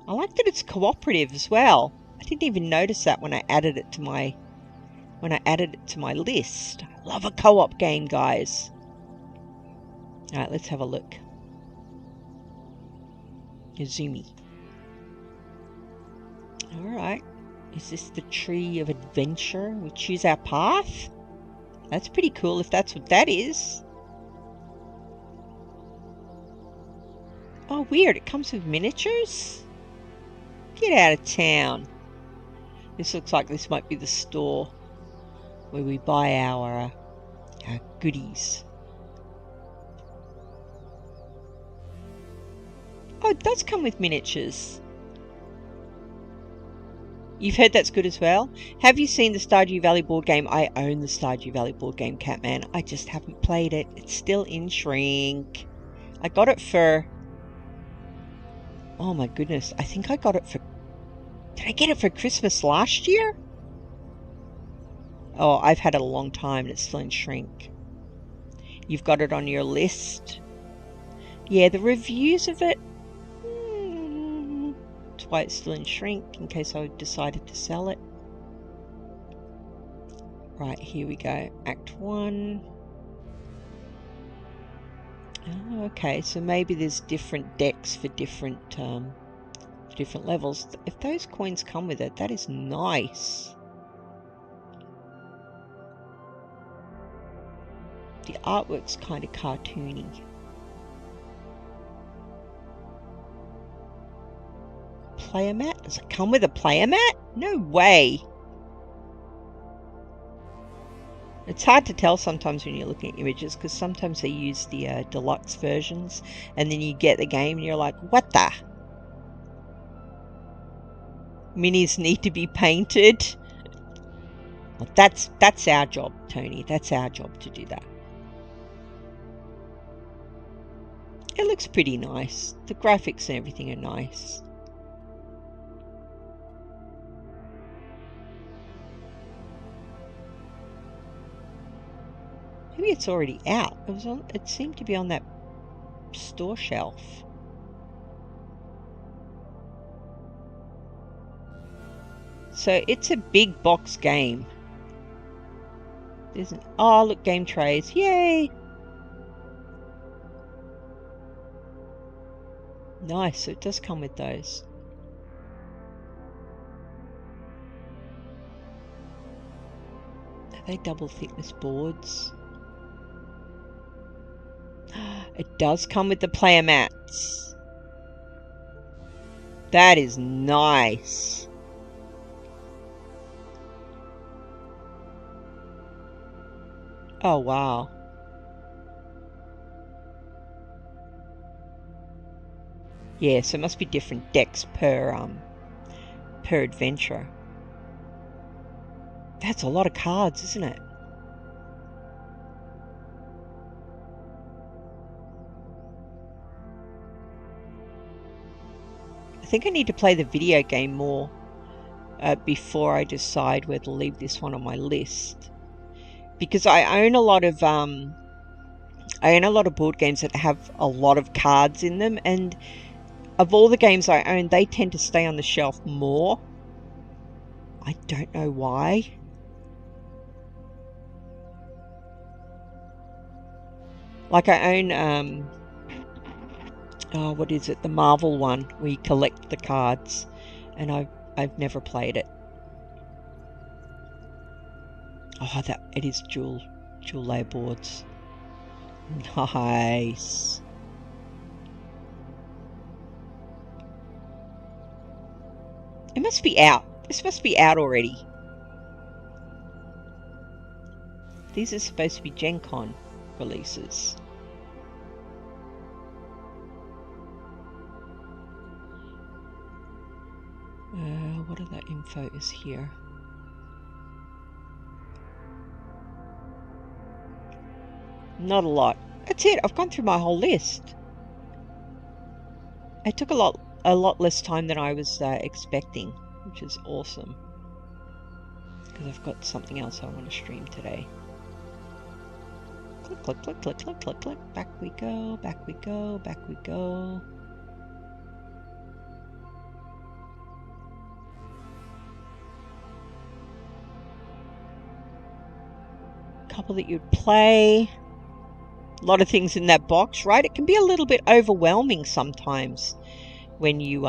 A: I like that it's cooperative as well. I didn't even notice that when I added it to my list. I love a co-op game, guys. Alright, let's have a look. Izumi. Alright. Is this the tree of adventure? We choose our path? That's pretty cool if that's what that is. Oh, weird. It comes with miniatures? Get out of town. This looks like this might be the store where we buy our goodies. Oh, it does come with miniatures. You've heard that's good as well. Have you seen the Stardew Valley board game? I own the Stardew Valley board game, Catman. I just haven't played it. It's still in shrink. I got it for... Oh my goodness. I think I got it for... Did I get it for Christmas last year? Oh, I've had it a long time and it's still in shrink. You've got it on your list. Yeah, the reviews of it... That's why it's still in shrink, in case I decided to sell it. Right, here we go. Act 1. Oh, okay, so maybe there's different decks for different levels. If those coins come with it, that is nice. The artwork's kind of cartoony. Player mat? Does it come with a player mat? No way! It's hard to tell sometimes when you're looking at images, because sometimes they use the deluxe versions, and then you get the game and you're like, what the? Minis need to be painted? Well, that's our job, Tony. That's our job to do that. It looks pretty nice. The graphics and everything are nice. Maybe it's already out. It seemed to be on that store shelf. So it's a big box game. Oh, look, game trays. Yay! Nice, so it does come with those. Are they double thickness boards? It does come with the player mats. That is nice. Oh, wow. Yeah, so it must be different decks per adventure. That's a lot of cards, isn't it? I think I need to play the video game more before I decide whether to leave this one on my list. Because I own a lot of board games that have a lot of cards in them, and of all the games I own, they tend to stay on the shelf more. I don't know why. Like I own oh, what is it? The Marvel one, where you collect the cards, and I've never played it. Oh, it is dual layer boards. Nice. It must be out. This must be out already. These are supposed to be Gencon releases. What other info is here? Not a lot. That's it. I've gone through my whole list. It took a lot less time than I was expecting, which is awesome. Because I've got something else I want to stream today. Click, click, click, click, click, click, click. Back we go, back we go, back we go. Couple that you'd play. A lot of things in that box, right? It can be a little bit overwhelming sometimes when you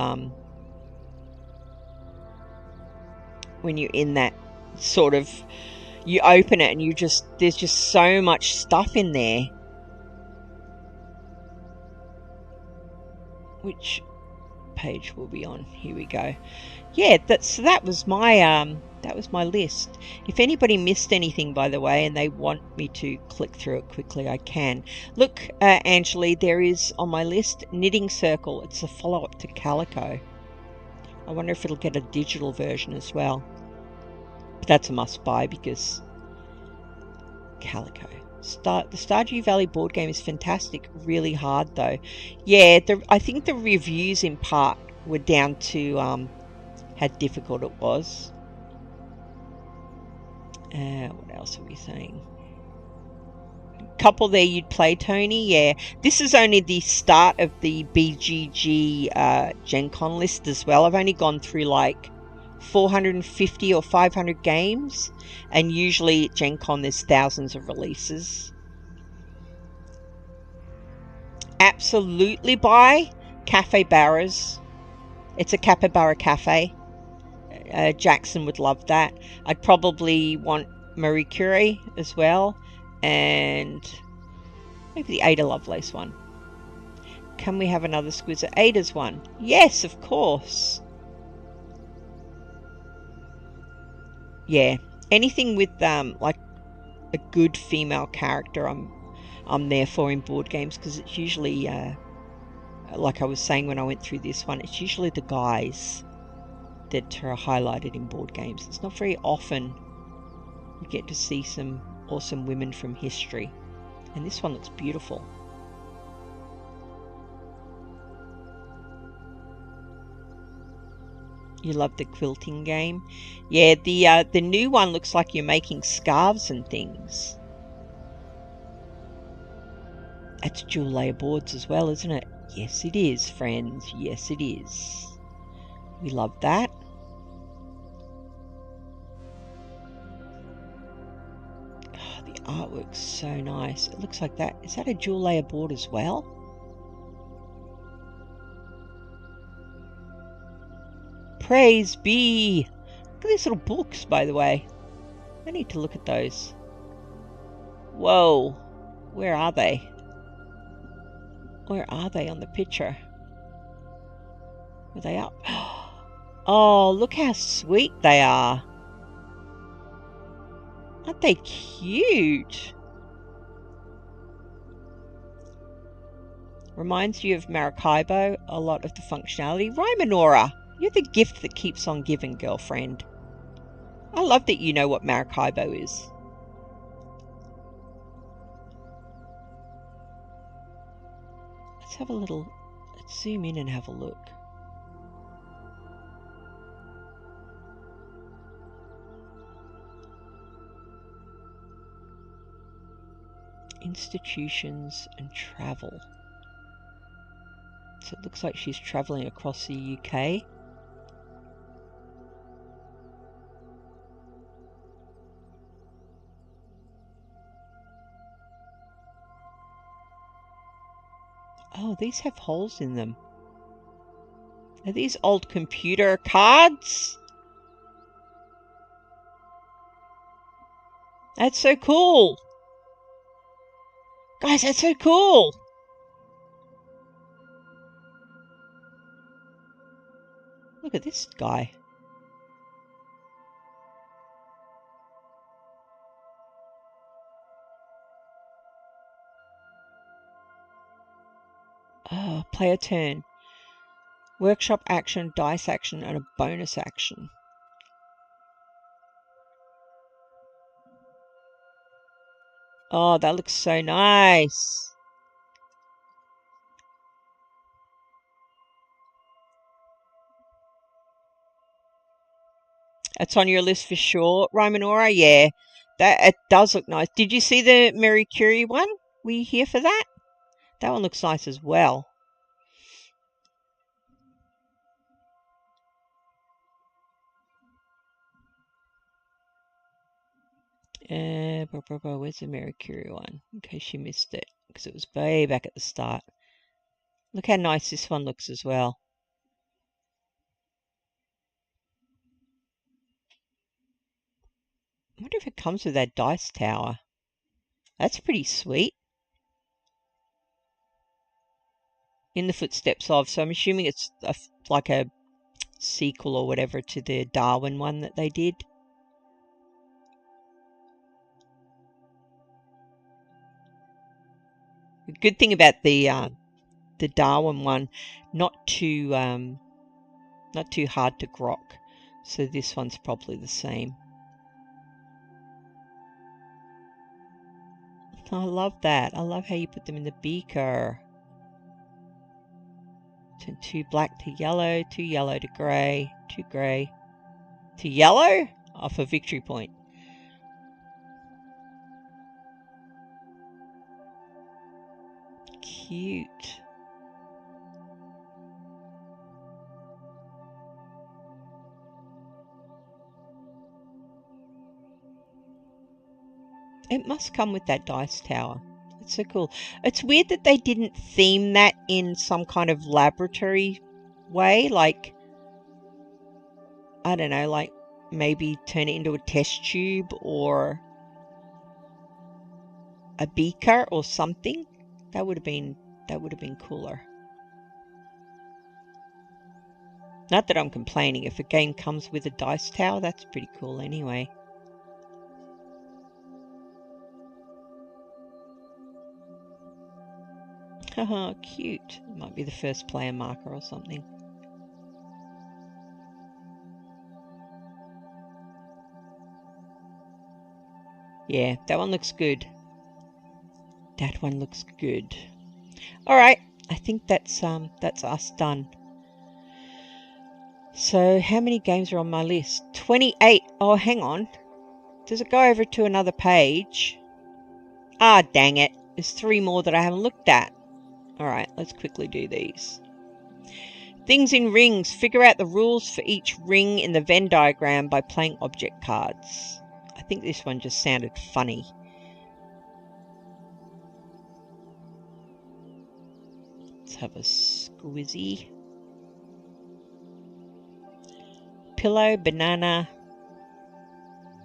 A: when you're in that sort of, you open it and there's just so much stuff in there. Which page will be on? Here we go. Yeah, that was my list. If anybody missed anything, by the way, and they want me to click through it quickly, I can. Look, Angeli, there is on my list Knitting Circle. It's a follow-up to Calico. I wonder if it'll get a digital version as well. But that's a must-buy because Calico. The Stardew Valley board game is fantastic. Really hard, though. Yeah, I think the reviews in part were down to how difficult it was. What else are we saying? Couple there you'd play, Tony. Yeah, this is only the start of the BGG Gencon list as well. I've only gone through like 450 or 500 games, and usually at Gencon there's thousands of releases. Absolutely buy Cafe Barras. It's a capybara cafe. Jackson would love that. I'd probably want Marie Curie as well, and maybe the Ada Lovelace one. Can we have another squiz at Ada's one? Yes, of course. Yeah, anything with like a good female character, I'm there for in board games, because it's usually like I was saying when I went through this one, it's usually the guys that are highlighted in board games. It's not very often you get to see some awesome women from history, and this one looks beautiful. You love the quilting game? Yeah, the new one looks like you're making scarves and things. That's dual layer boards as well, isn't it? Yes, it is, friends. Yes, it is. We love that. Oh, the artwork's so nice. It looks like that. Is that a dual layer board as well? Praise be. Look at these little books, by the way. I need to look at those. Whoa. Where are they? Where are they on the picture? Are they up? Oh, look how sweet they are. Aren't they cute? Reminds you of Maracaibo, a lot of the functionality. Rymanora, you're the gift that keeps on giving, girlfriend. I love that you know what Maracaibo is. Let's have a little, let's zoom in and have a look. Institutions and travel. So it looks like she's travelling across the UK. Oh, these have holes in them. Are these old computer cards? That's so cool. Guys, that's so cool. Look at this guy. Play a turn. Workshop action, dice action, and a bonus action. Oh, that looks so nice. It's on your list for sure, Romanora. Yeah, that it does look nice. Did you see the Mary Curie one? Were you here for that? That one looks nice as well. Where's the Mary Curie one? In case you missed it, because it was way back at the start. Look how nice this one looks as well. I wonder if it comes with that dice tower. That's pretty sweet. In the footsteps of, so I'm assuming it's like a sequel or whatever to the Darwin one that they did. The good thing about the Darwin one, not too hard to grok. So this one's probably the same. I love that. I love how you put them in the beaker. Turn 2 black to yellow to grey, 2 grey to yellow? Off a victory point. Cute. It must come with that dice tower. It's so cool. It's weird that they didn't theme that in some kind of laboratory way. Like, I don't know, like maybe turn it into a test tube or a beaker or something. That would have been cooler. Not that I'm complaining. If a game comes with a dice tower, that's pretty cool anyway. Haha, cute. Might be the first player marker or something. Yeah, that one looks good. That one looks good. All right, I think that's us done. So how many games are on my list? 28. Oh, hang on. Does it go over to another page? Ah, dang it. There's 3 more that I haven't looked at. All right, let's quickly do these. Things in rings. Figure out the rules for each ring in the Venn diagram by playing object cards. I think this one just sounded funny. Let's have a squizzy. Pillow, banana,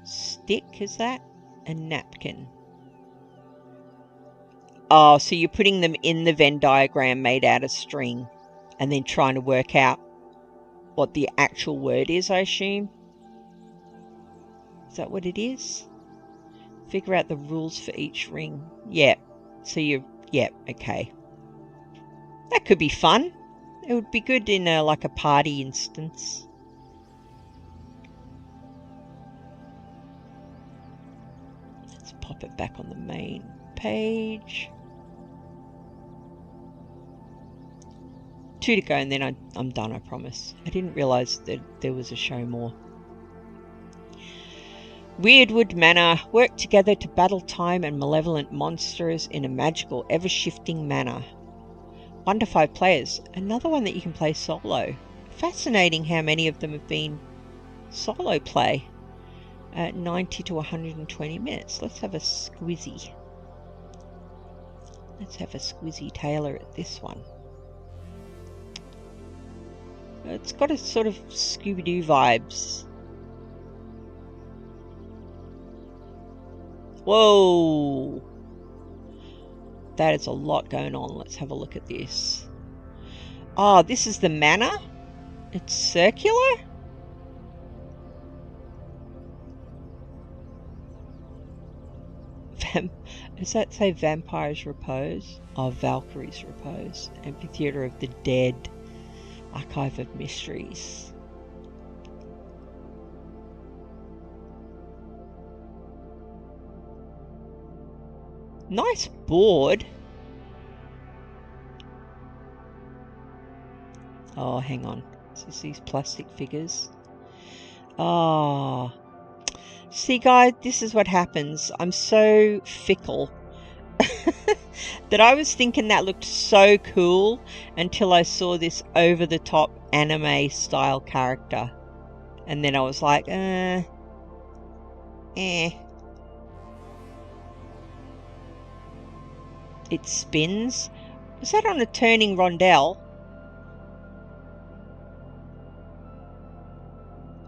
A: stick, is that? A napkin. Oh, so you're putting them in the Venn diagram made out of string and then trying to work out what the actual word is, I assume. Is that what it is? Figure out the rules for each ring. Yep. So yep, okay. That could be fun. It would be good in like a party instance. Let's pop it back on the main page. 2 to go and then I'm done, I promise. I didn't realise that there was a show more. Weirdwood Manor. Work together to battle time and malevolent monsters in a magical, ever-shifting manner. 1 to 5 players. Another one that you can play solo. Fascinating how many of them have been solo play. 90 to 120 minutes. Let's have a squizzy. Let's have a squizzy Taylor at this one. It's got a sort of Scooby-Doo vibes. Whoa! That is a lot going on. Let's have a look at this. Oh, this is the manor? It's circular? Does that say Vampire's Repose? Oh, Valkyrie's Repose. Amphitheatre of the Dead. Archive of Mysteries. Nice board. Oh, hang on. Is this these plastic figures? Oh. See, guys, this is what happens. I'm so fickle. That I was thinking that looked so cool until I saw this over-the-top anime style character. And then I was like, eh. It spins. Was that on a turning rondelle?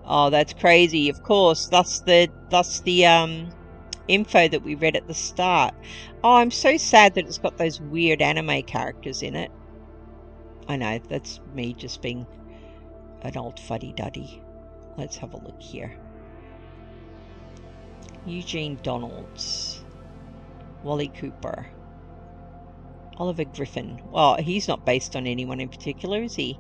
A: Oh, that's crazy. Of course, that's the info that we read at the start. Oh, I'm so sad that it's got those weird anime characters in it. I know, that's me just being an old fuddy-duddy. Let's have a look here. Eugene Donalds. Wally Cooper. Oliver Griffin. Well, he's not based on anyone in particular, is he?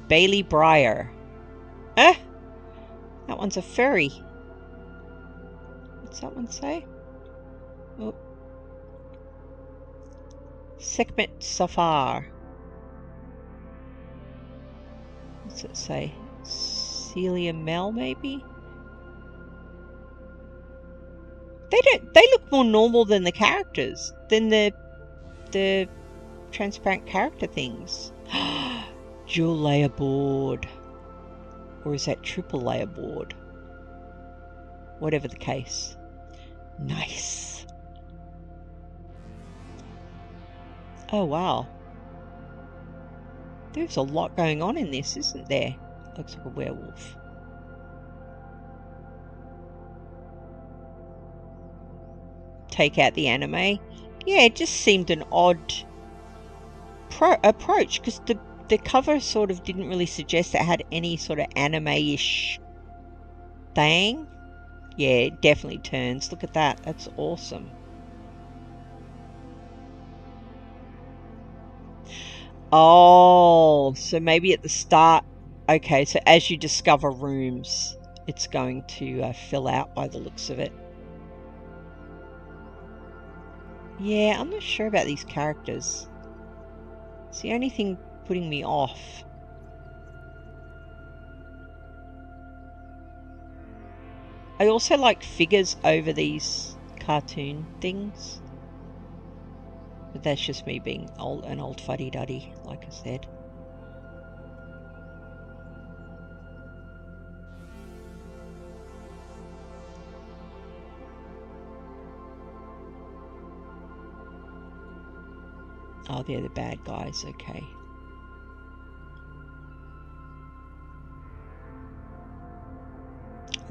A: Bailey Breyer. Eh? That one's a furry. What's that one say? Oh. Sekhmet Safar. What's it say? Celia Mel, maybe? They look more normal than the characters, than the transparent character things. Dual layer board. Or is that triple layer board? Whatever the case. Nice. Oh wow. There's a lot going on in this, isn't there? Looks like a werewolf. Take out the anime. Yeah, it just seemed an odd approach, because the cover sort of didn't really suggest it had any sort of anime-ish thing. Yeah, it definitely turns. Look at that. That's awesome. Oh, so maybe at the start. Okay, so as you discover rooms, it's going to fill out by the looks of it. Yeah, I'm not sure about these characters. It's the only thing putting me off. I also like figures over these cartoon things. But that's just me being an old fuddy-duddy, like I said. Oh, they're the bad guys, okay.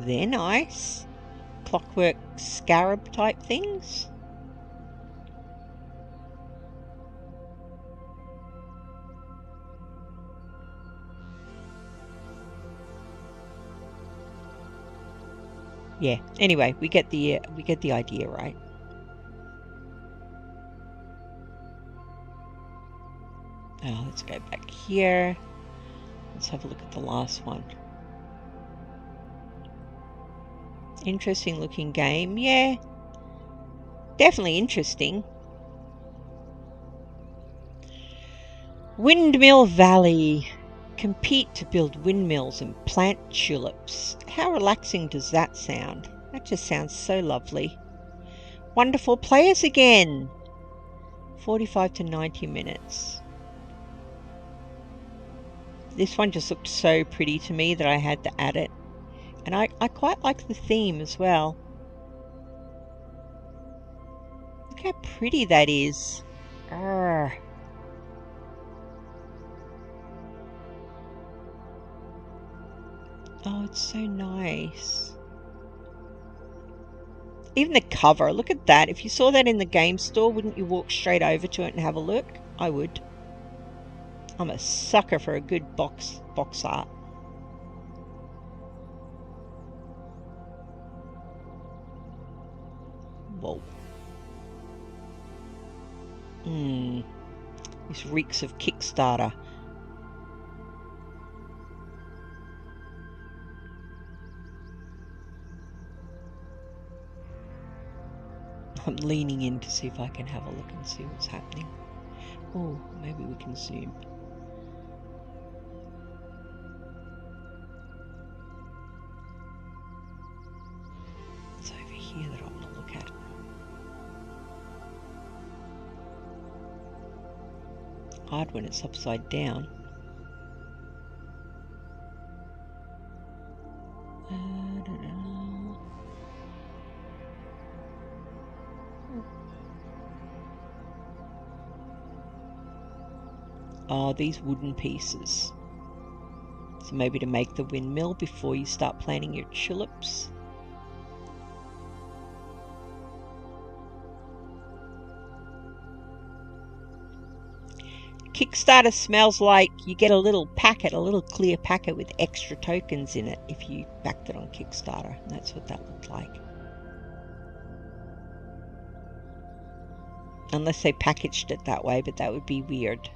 A: They're nice. Clockwork scarab type things. Yeah, anyway, we get the idea, right? Oh, let's go back here. Let's have a look at the last one. Interesting looking game. Yeah, definitely interesting. Windmill Valley. Compete to build windmills and plant tulips. How relaxing does that sound? That just sounds so lovely. Wonderful players again. 45 to 90 minutes. This one just looked so pretty to me that I had to add it. And I quite like the theme as well. Look how pretty that is. Arrgh. Oh, it's so nice. Even the cover, look at that. If you saw that in the game store, wouldn't you walk straight over to it and have a look? I would. I'm a sucker for a good box art. Whoa. This reeks of Kickstarter. I'm leaning in to see if I can have a look and see what's happening. Oh, maybe we can zoom. It's over here that I want to look at. Hard when it's upside down. I don't know. Oh, these wooden pieces. So maybe to make the windmill before you start planting your tulips. Kickstarter smells like you get a little packet, a little clear packet with extra tokens in it if you backed it on Kickstarter. And that's what that looked like. Unless they packaged it that way, but that would be weird.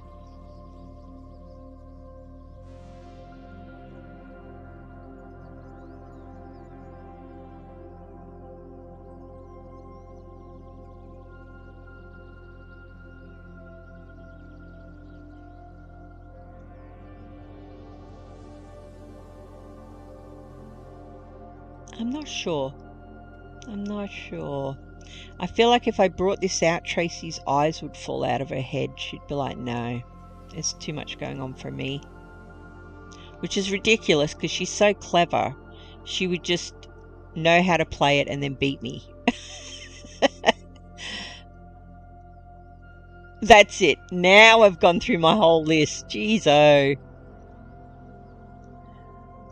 A: I'm not sure. I'm not sure. I feel like if I brought this out, Tracy's eyes would fall out of her head. She'd be like, no, there's too much going on for me. Which is ridiculous because she's so clever. She would just know how to play it and then beat me. That's it. Now I've gone through my whole list. Jeez, oh.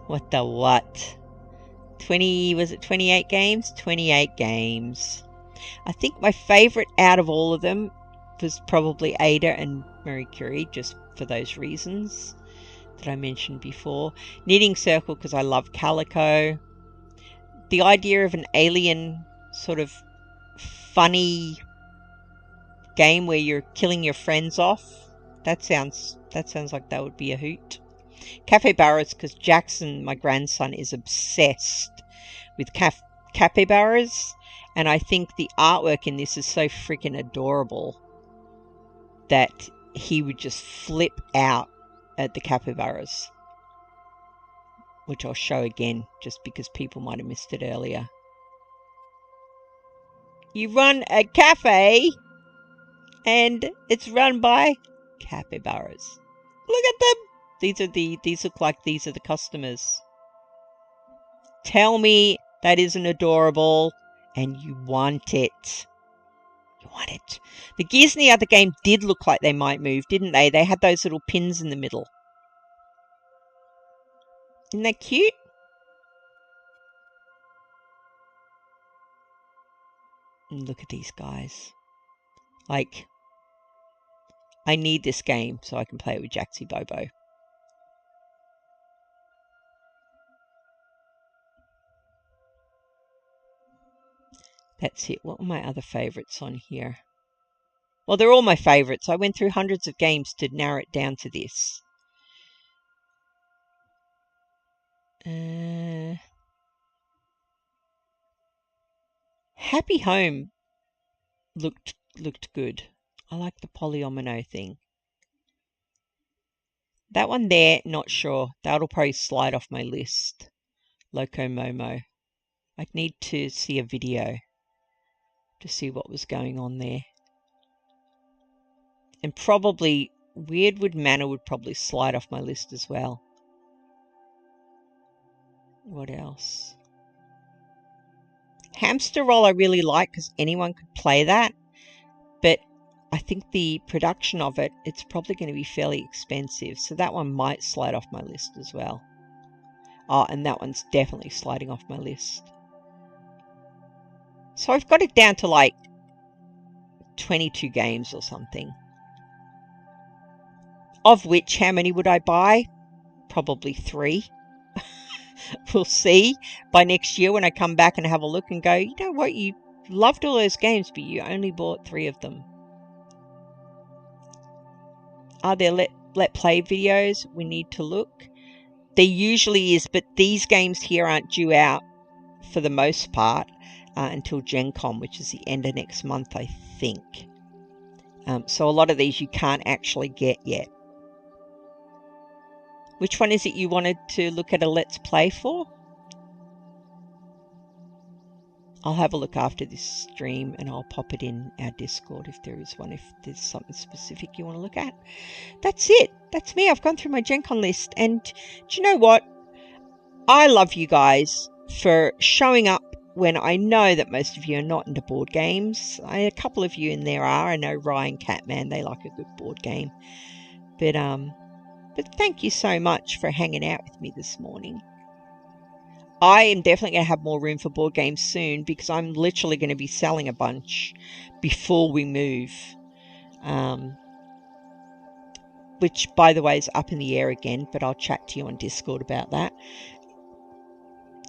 A: What the what? 28 games? 28 games. I think my favourite out of all of them was probably Ada and Marie Curie, just for those reasons that I mentioned before. Knitting Circle, because I love Calico. The idea of an alien sort of funny game where you're killing your friends off, that sounds like that would be a hoot. Cafe Barras, because Jackson, my grandson, is obsessed with capybaras, and I think the artwork in this is so freaking adorable that he would just flip out at the capybaras, which I'll show again just because people might have missed it earlier. You run a cafe and it's run by capybaras. Look at them. These look like these are the customers. Tell me that isn't adorable, and you want it. You want it. The gears in the other game did look like they might move, didn't they? They had those little pins in the middle. Isn't that cute? And look at these guys. Like, I need this game so I can play it with Jaxie Bobo. That's it. What were my other favourites on here? Well, they're all my favourites. I went through hundreds of games to narrow it down to this. Happy Home looked good. I like the polyomino thing. That one there, not sure. That'll probably slide off my list. Loco Momo. I'd need to see a video to see what was going on there. And probably Weirdwood Manor would probably slide off my list as well. What else? Hamster Roll I really like because anyone could play that. But I think the production of it, it's probably going to be fairly expensive. So that one might slide off my list as well. Oh, and that one's definitely sliding off my list. So I've got it down to like 22 games or something. Of which, how many would I buy? Probably 3. We'll see by next year when I come back and have a look and go, you know what, you loved all those games, but you only bought 3 of them. Are there let play videos? We need to look. There usually is, but these games here aren't due out for the most part until Gencon, which is the end of next month, I think. So a lot of these you can't actually get yet. Which one is it you wanted to look at a Let's Play for? I'll have a look after this stream and I'll pop it in our Discord if there is one, if there's something specific you want to look at. That's it. That's me. I've gone through my Gencon list. And do you know what? I love you guys for showing up when I know that most of you are not into board games. A couple of you in there are. I know Ryan Catman, they like a good board game. But thank you so much for hanging out with me this morning. I am definitely going to have more room for board games soon because I'm literally going to be selling a bunch before we move. Which, by the way, is up in the air again, but I'll chat to you on Discord about that.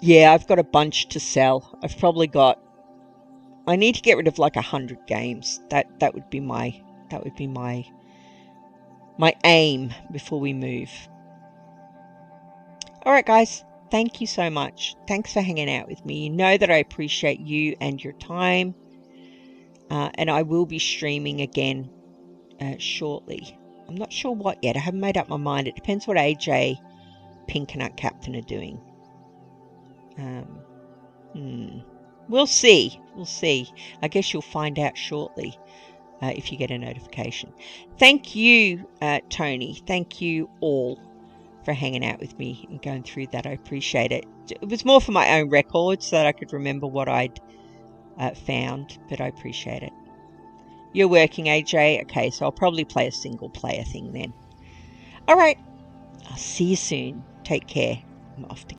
A: Yeah, I've got a bunch to sell. I've probably got... I need to get rid of like 100 games. That would be my aim before we move. All right, guys. Thank you so much. Thanks for hanging out with me. You know that I appreciate you and your time. And I will be streaming again shortly. I'm not sure what yet. I haven't made up my mind. It depends what AJ, Pink and Nut Captain are doing. We'll see. We'll see. I guess you'll find out shortly if you get a notification. Thank you, Tony. Thank you all for hanging out with me and going through that. I appreciate it. It was more for my own record so that I could remember what I'd found, but I appreciate it. You're working, AJ? Okay, so I'll probably play a single player thing then. All right. I'll see you soon. Take care. I'm off to